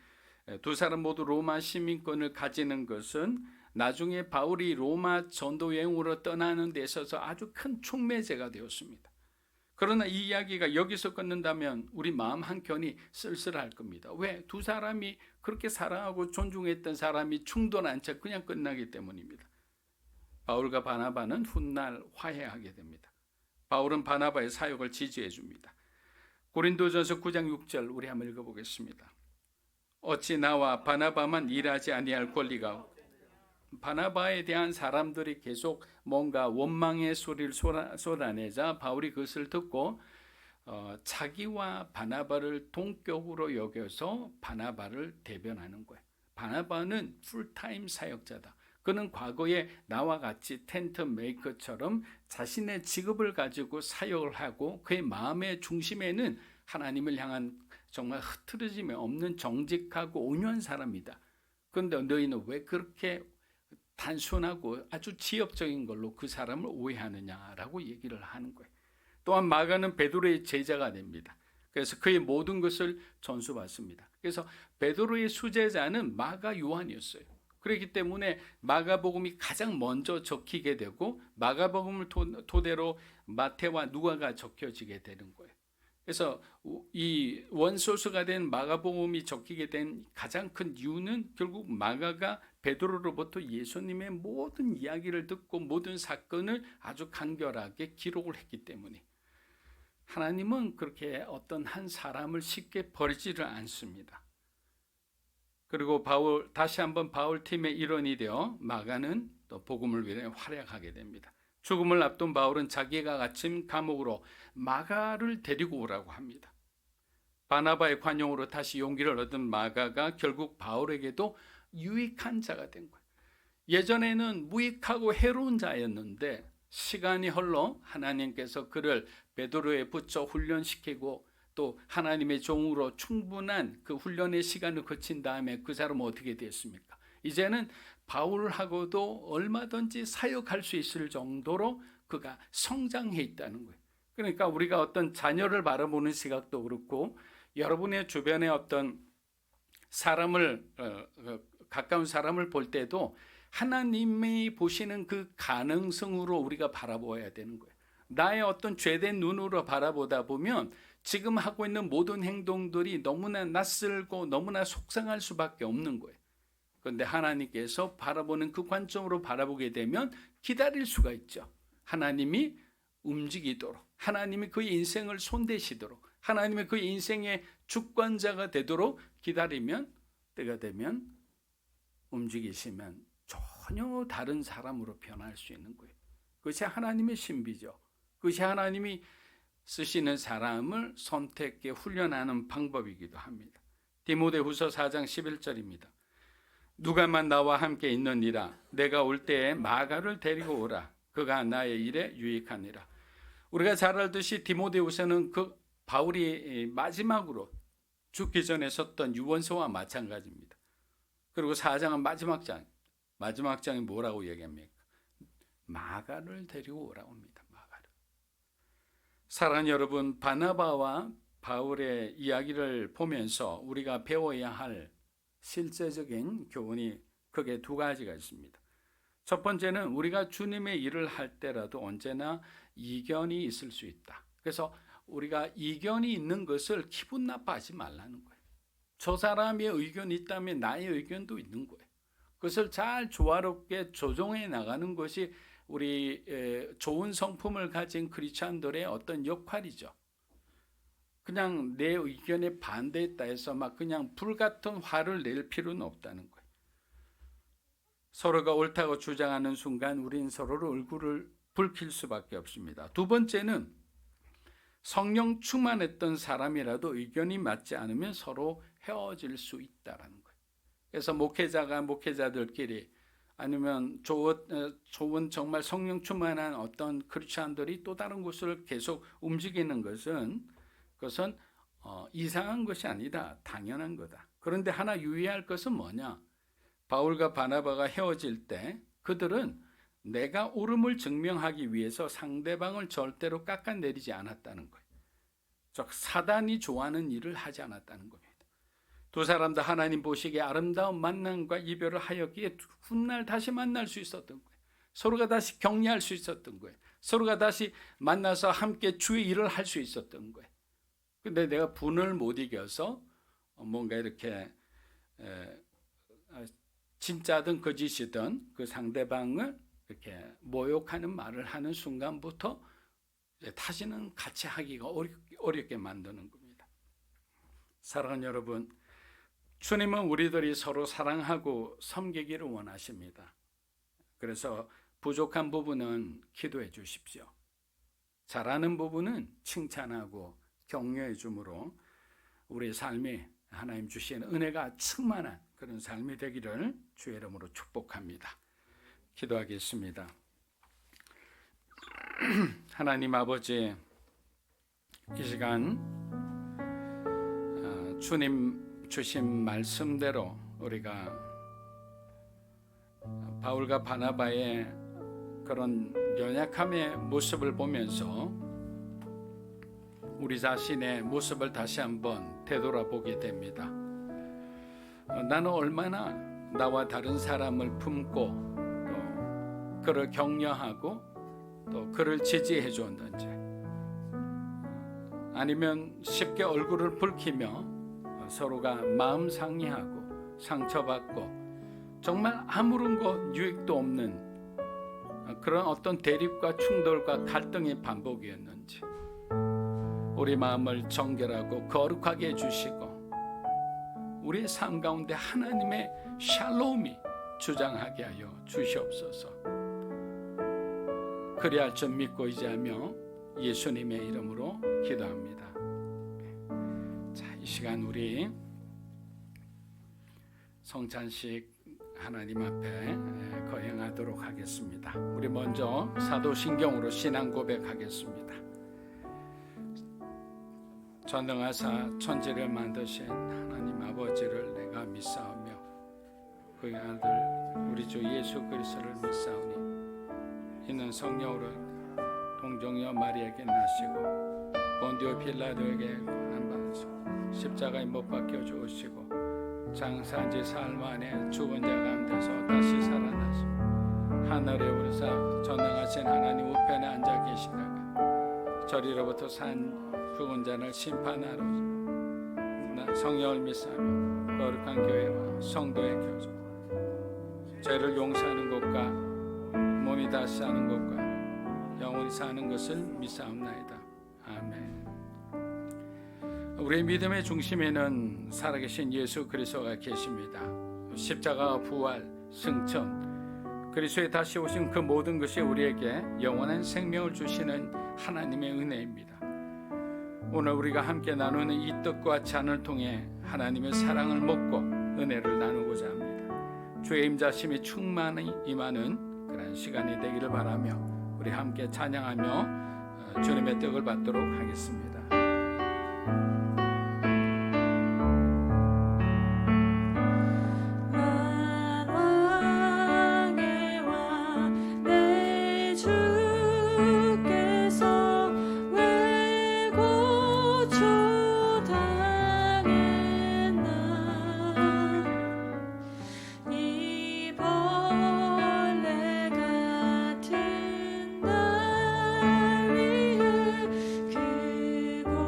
Speaker 4: 두 사람 모두 로마 시민권을 가지는 것은 나중에 바울이 로마 전도 여행으로 떠나는 데 있어서 아주 큰 촉매제가 되었습니다. 그러나 이 이야기가 여기서 끝난다면 우리 마음 한켠이 쓸쓸할 겁니다. 왜? 두 사람이 그렇게 사랑하고 존중했던 사람이 충돌한 채 그냥 끝나기 때문입니다. 바울과 바나바는 훗날 화해하게 됩니다. 바울은 바나바의 사역을 지지해 줍니다. 고린도전서 9장 6절 우리 한번 읽어보겠습니다. 어찌 나와 바나바만 일하지 아니할 권리가. 바나바에 대한 사람들이 계속 뭔가 원망의 소리를 쏟아내자 바울이 그것을 듣고 자기와 바나바를 동격으로 여겨서 바나바를 대변하는 거예요. 바나바는 풀타임 사역자다. 그는 과거에 나와 같이 텐트 메이커처럼 자신의 직업을 가지고 사역을 하고 그의 마음의 중심에는 하나님을 향한 정말 흐트러짐이 없는 정직하고 온유한 사람이다. 그런데 너희는 왜 그렇게 단순하고 아주 지엽적인 걸로 그 사람을 오해하느냐라고 얘기를 하는 거예요. 또한 마가는 베드로의 제자가 됩니다. 그래서 그의 모든 것을 전수받습니다. 그래서 베드로의 수제자는 마가 요한이었어요. 그렇기 때문에 마가복음이 가장 먼저 적히게 되고 마가복음을 토대로 마태와 누가가 적혀지게 되는 거예요. 그래서 이 원소수가 된 마가복음이 적히게 된 가장 큰 이유는 결국 마가가 베드로로부터 예수님의 모든 이야기를 듣고 모든 사건을 아주 간결하게 기록을 했기 때문에 하나님은 그렇게 어떤 한 사람을 쉽게 버리지를 않습니다. 그리고 다시 한번 바울 팀의 일원이 되어 마가는 또 복음을 위해 활약하게 됩니다. 죽음을 앞둔 바울은 자기가 갇힌 감옥으로 마가를 데리고 오라고 합니다. 바나바의 관용으로 다시 용기를 얻은 마가가 결국 바울에게도 유익한 자가 된 거예요. 예전에는 무익하고 해로운 자였는데 시간이 흘러 하나님께서 그를 베드로에 붙여 훈련시키고 또 하나님의 종으로 충분한 그 훈련의 시간을 거친 다음에 그 사람은 어떻게 됐습니까? 이제는 바울하고도 얼마든지 사역할 수 있을 정도로 그가 성장해 있다는 거예요. 그러니까 우리가 어떤 자녀를 바라보는 시각도 그렇고 여러분의 주변에 어떤 사람을 가까운 사람을 볼 때도 하나님이 보시는 그 가능성으로 우리가 바라보아야 되는 거예요. 나의 어떤 죄된 눈으로 바라보다 보면 지금 하고 있는 모든 행동들이 너무나 낯설고 너무나 속상할 수밖에 없는 거예요. 그런데 하나님께서 바라보는 그 관점으로 바라보게 되면 기다릴 수가 있죠. 하나님이 움직이도록, 하나님이 그의 인생을 손대시도록, 하나님이 그의 인생의 주권자가 되도록 기다리면 때가 되면 움직이시면 전혀 다른 사람으로 변할 수 있는 거예요. 그것이 하나님의 신비죠. 그것이 하나님이 쓰시는 사람을 선택해 훈련하는 방법이기도 합니다. 디모데후서 4장 11절입니다. 누가만 나와 함께 있느니라. 내가 올 때에 마가를 데리고 오라. 그가 나의 일에 유익하니라. 우리가 잘 알듯이 디모데후서는 그 바울이 마지막으로 죽기 전에 썼던 유언서와 마찬가지입니다. 그리고 4장은 마지막 장이 뭐라고 얘기합니까? 마가를 데리고 오라고 합니다. 마가를. 사랑하는 여러분, 바나바와 바울의 이야기를 보면서 우리가 배워야 할 실제적인 교훈이 크게 두 가지가 있습니다. 첫 번째는 우리가 주님의 일을 할 때라도 언제나 이견이 있을 수 있다. 그래서 우리가 이견이 있는 것을 기분 나빠하지 말라는 거예요. 저 사람의 의견이 있다면 나의 의견도 있는 거예요. 그것을 잘 조화롭게 조정해 나가는 것이 우리 좋은 성품을 가진 크리스찬들의 어떤 역할이죠. 그냥 내 의견에 반대했다 해서 막 그냥 불같은 화를 낼 필요는 없다는 거예요. 서로가 옳다고 주장하는 순간 우린 서로를 얼굴을 붉힐 수밖에 없습니다. 두 번째는 성령 충만했던 사람이라도 의견이 맞지 않으면 서로 헤어질 수 있다는 거예요. 그래서 목회자가 목회자들끼리 아니면 좋은 정말 성령 충만한 어떤 크리스찬들이 또 다른 곳을 계속 움직이는 그것은 이상한 것이 아니다. 당연한 거다. 그런데 하나 유의할 것은 뭐냐? 바울과 바나바가 헤어질 때 그들은 내가 옳음을 증명하기 위해서 상대방을 절대로 깎아내리지 않았다는 거예요. 즉 사단이 좋아하는 일을 하지 않았다는 겁니다. 두 사람 다 하나님 보시기에 아름다운 만남과 이별을 하였기에 훗날 다시 만날 수 있었던 거예요. 서로가 다시 격려할 수 있었던 거예요. 서로가 다시 만나서 함께 주의 일을 할 수 있었던 거예요. 근데 내가 분을 못 이겨서 뭔가 이렇게 진짜든 거짓이든 그 상대방을 이렇게 모욕하는 말을 하는 순간부터 다시는 같이 하기가 어렵게 만드는 겁니다. 사랑하는 여러분, 주님은 우리들이 서로 사랑하고 섬기기를 원하십니다. 그래서 부족한 부분은 기도해 주십시오. 잘하는 부분은 칭찬하고 격려해 주므로 우리의 삶이 하나님 주신 은혜가 충만한 그런 삶이 되기를 주의 이름으로 축복합니다. 기도하겠습니다. 하나님 아버지, 이 시간 주님 주신 말씀대로 우리가 바울과 바나바의 그런 연약함의 모습을 보면서 우리 자신의 모습을 다시 한번 되돌아보게 됩니다. 나는 얼마나 나와 다른 사람을 품고 또 그를 격려하고 또 그를 지지해 줬는지, 아니면 쉽게 얼굴을 붉히며 서로가 마음 상해하고 상처받고 정말 아무런 것 유익도 없는 그런 어떤 대립과 충돌과 갈등의 반복이었는지, 우리 마음을 정결하고 거룩하게 해주시고 우리의 삶 가운데 하나님의 샬롬이 주장하게 하여 주시옵소서. 그리할 줄 믿고 의지하며 예수님의 이름으로 기도합니다. 자, 이 시간 우리 성찬식 하나님 앞에 거행하도록 하겠습니다. 우리 먼저 사도신경으로 신앙 고백하겠습니다. 전능하사 천지를 만드신 하나님 아버지를 내가 믿사오며 그의 아들 우리 주 예수 그리스도를 믿사오니 이는 성령으로 동정녀 마리아에게 나시고 본디오 빌라도에게 고난받으시고 십자가에 못 박혀 죽으시고 장사지 사흘 만에 죽은 자 가운데서 다시 살아나시고 하늘에 오르사 전능하신 하나님 우편에 앉아 계시다가 저리로부터 산 죽은 자를 심판하러 성령을 믿사오며 거룩한 교회와 성도의 교조 죄를 용서하는 것과 몸이 다시 사는 것과 영원히 사는 것을 믿사옵나이다. 아멘. 우리의 믿음의 중심에는 살아계신 예수 그리스도가 계십니다. 십자가, 부활, 승천, 그리스도의 다시 오신 그 모든 것이 우리에게 영원한 생명을 주시는 하나님의 은혜입니다. 오늘 우리가 함께 나누는 이 떡과 잔을 통해 하나님의 사랑을 먹고 은혜를 나누고자 합니다. 주의 임자심이 충만히 임하는 그런 시간이 되기를 바라며 우리 함께 찬양하며 주님의 떡을 받도록 하겠습니다.
Speaker 1: 그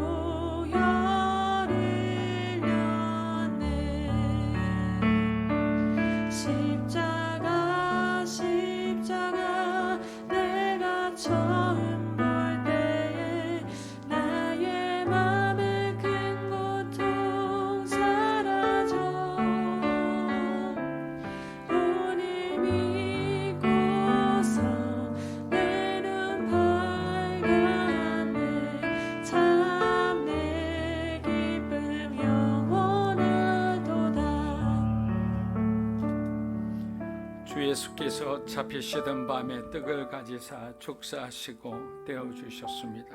Speaker 4: 주 예수께서 잡히시던 밤에 떡을 가지사 축사하시고 떼어 주셨습니다.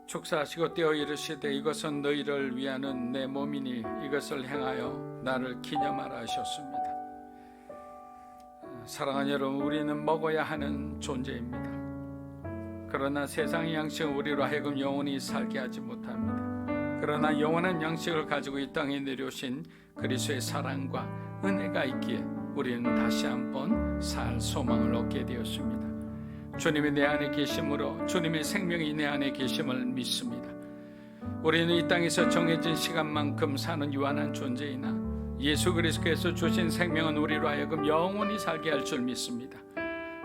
Speaker 4: 축사하시고 떼어 이르시되 이것은 너희를 위하는 내 몸이니 이것을 행하여 나를 기념하라 하셨습니다. 사랑하는 여러분, 우리는 먹어야 하는 존재입니다. 그러나 세상의 양식은 우리로 하여금 영원히 살게 하지 못합니다. 그러나 영원한 양식을 가지고 이 땅에 내려오신 그리스도의 사랑과 은혜가 있기에 우리는 다시 한번 살 소망을 얻게 되었습니다. 주님이 내 안에 계심으로 주님의 생명이 내 안에 계심을 믿습니다. 우리는 이 땅에서 정해진 시간만큼 사는 유한한 존재이나 예수 그리스도께서 주신 생명은 우리로 하여금 영원히 살게 할 줄 믿습니다.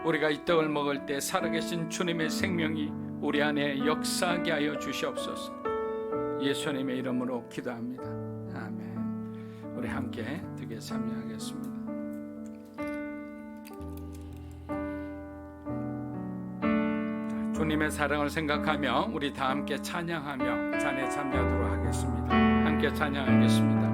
Speaker 4: 우리가 이 떡을 먹을 때 살아계신 주님의 생명이 우리 안에 역사하게 하여 주시옵소서. 예수님의 이름으로 기도합니다. 아멘. 우리 함께 뜨게 참여하겠습니다. 주님의 사랑을 생각하며 우리 다 함께 찬양하며 잔에 참여하도록 하겠습니다. 함께 찬양하겠습니다.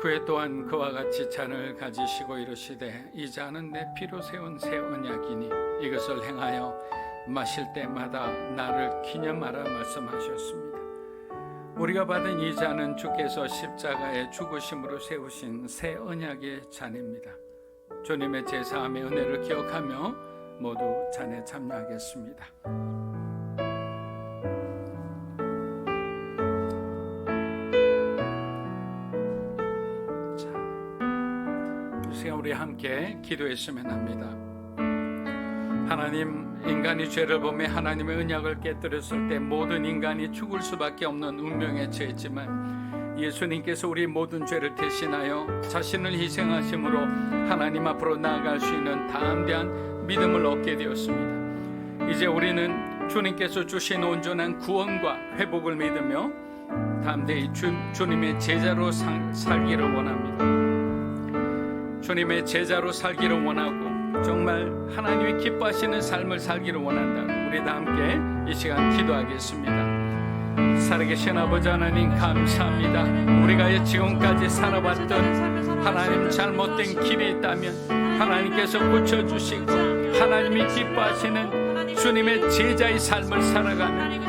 Speaker 4: 식후에 또한 그와 같이 잔을 가지시고 이르시되 이 잔은 내 피로 세운 새 언약이니 이것을 행하여 마실 때마다 나를 기념하라 말씀하셨습니다. 우리가 받은 이 잔은 주께서 십자가에 죽으심으로 세우신 새 언약의 잔입니다. 주님의 제사함의 은혜를 기억하며 모두 잔에 참여하겠습니다. 우리 함께 기도했으면 합니다. 하나님, 인간이 죄를 범해 하나님의 언약을 깨뜨렸을 때 모든 인간이 죽을 수밖에 없는 운명에 처했지만 예수님께서 우리 모든 죄를 대신하여 자신을 희생하심으로 하나님 앞으로 나아갈 수 있는 담대한 믿음을 얻게 되었습니다. 이제 우리는 주님께서 주신 온전한 구원과 회복을 믿으며 담대히 주님의 제자로 살기를 원합니다. 주님의 제자로 살기를 원하고 정말 하나님이 기뻐하시는 삶을 살기를 원한다. 우리 다 함께 이 시간 기도하겠습니다. 살아계신 아버지 하나님 감사합니다. 우리가 지금까지 살아왔던 하나님 잘못된 길이 있다면 하나님께서 고쳐주시고 하나님이 기뻐하시는 주님의 제자의 삶을 살아가는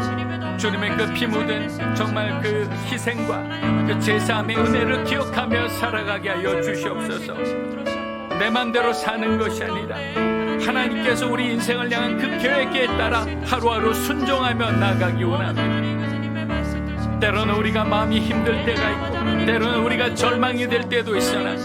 Speaker 4: 주님의 그 피 묻은 정말 그 희생과 그 제사함의 은혜를 기억하며 살아가게 하여 주시옵소서. 내 맘대로 사는 것이 아니라 하나님께서 우리 인생을 향한 그 계획에 따라 하루하루 순종하며 나가기 원합니다. 때로는 우리가 마음이 힘들 때가 있고 때로는 우리가 절망이 될 때도 있으나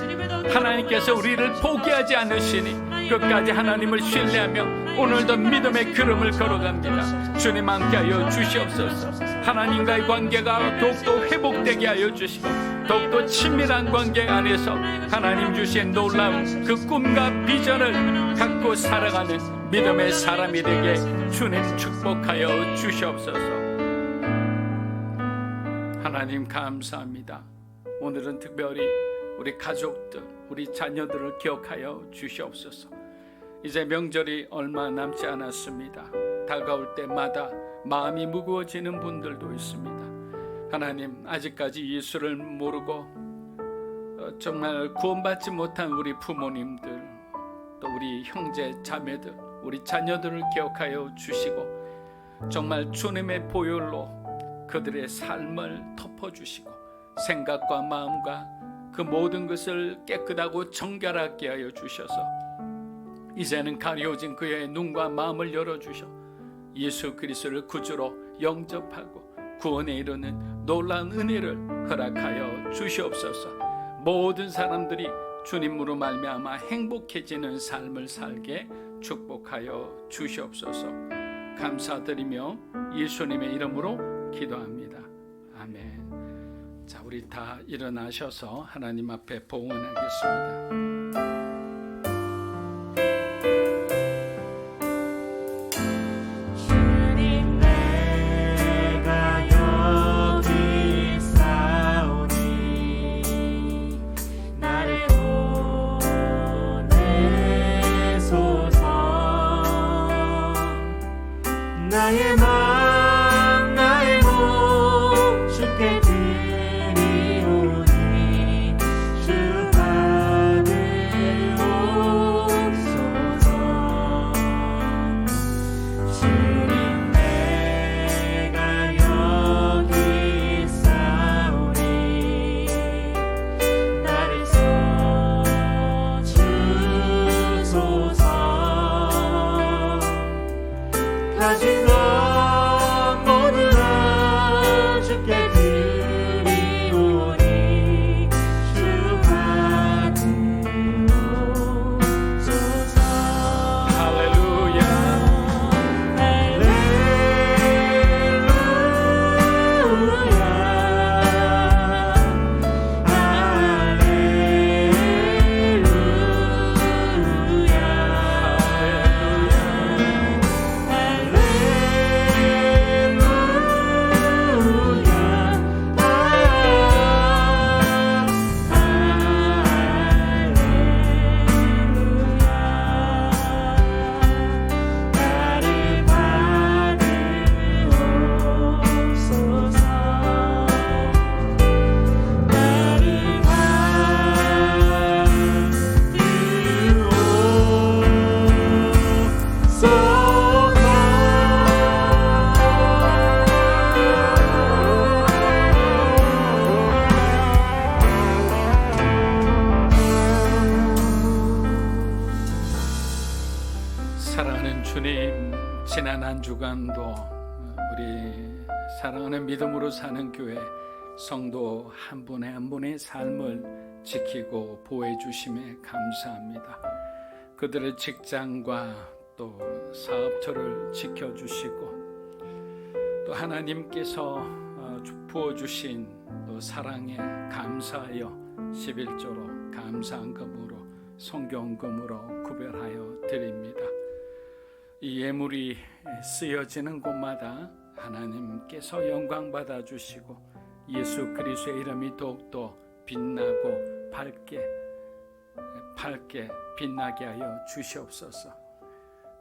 Speaker 4: 하나님께서 우리를 포기하지 않으시니 끝까지 하나님을 신뢰하며 오늘도 믿음의 걸음을 걸어갑니다. 주님 함께하여 주시옵소서. 하나님과의 관계가 더욱더 회복되게 하여 주시고 더욱더 친밀한 관계 안에서 하나님 주신 놀라운 그 꿈과 비전을 갖고 살아가는 믿음의 사람이 되게 주님 축복하여 주시옵소서. 하나님 감사합니다. 오늘은 특별히 우리 가족들, 우리 자녀들을 기억하여 주시옵소서. 이제 명절이 얼마 남지 않았습니다. 다가올 때마다 마음이 무거워지는 분들도 있습니다. 하나님, 아직까지 예수를 모르고 정말 구원받지 못한 우리 부모님들, 또 우리 형제 자매들, 우리 자녀들을 기억하여 주시고 정말 주님의 보혈로 그들의 삶을 덮어주시고 생각과 마음과 그 모든 것을 깨끗하고 정결하게 하여 주셔서 이제는 가려진 그의 눈과 마음을 열어주셔 예수 그리스도를 구주로 영접하고 구원에 이르는 놀라운 은혜를 허락하여 주시옵소서. 모든 사람들이 주님으로 말미암아 행복해지는 삶을 살게 축복하여 주시옵소서. 감사드리며 예수님의 이름으로 기도합니다. 아멘. 자, 우리 다 일어나셔서 하나님 앞에 봉헌하겠습니다.
Speaker 5: 나의 마음 나의 몸 주께 드리오니 주 받으옵소서. 주님 내가 여기 있사오니 나를 써주소서. 가진 것 모두 다 주께 드리오니 주 받으옵소서.
Speaker 4: 할렐루야. 사랑하는 주님, 지난 한 주간도 우리 사랑하는 믿음으로 사는 교회 성도 한 분의 한 분의 삶을 지키고 보호해 주심에 감사합니다. 그들의 직장과 또 사업처를 지켜주시고 또 하나님께서 부어주신 또 사랑에 감사하여 11조로 감사한금으로 성경금으로 구별하여 드립니다. 이 예물이 쓰여지는 곳마다 하나님께서 영광 받아 주시고 예수 그리스도의 이름이 더욱더 빛나고 밝게 빛나게 하여 주시옵소서.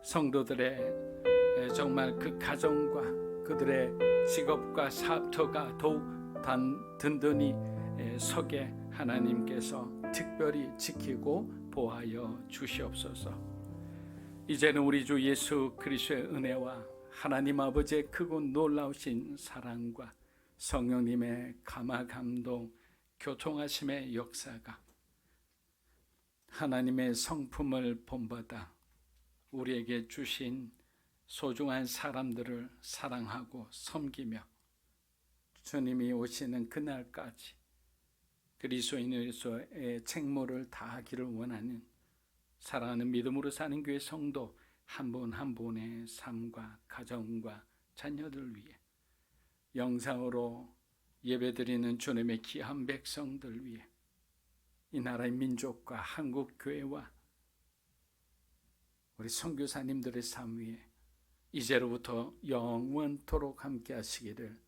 Speaker 4: 성도들의 정말 그 가정과 그들의 직업과 사업터가 더욱 든든히 서게 하나님께서 특별히 지키고 보호하여 주시옵소서. 이제는 우리 주 예수 그리스도의 은혜와 하나님 아버지의 크고 놀라우신 사랑과 성령님의 감화 감동 교통하심의 역사가 하나님의 성품을 본받아 우리에게 주신 소중한 사람들을 사랑하고 섬기며 주님이 오시는 그날까지 그리스도인으로서의 책무를 다하기를 원하는 사랑하는 믿음으로 사는 교회 성도 한 분 한 분의 삶과 가정과 자녀들 위해 영상으로 예배드리는 주님의 귀한 백성들 위해 이 나라의 민족과 한국 교회와 우리 선교사님들의 삶 위에 이제로부터 영원토록 함께 하시기를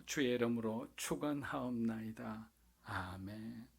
Speaker 4: 주의 이름으로 축원하옵나이다. 아멘.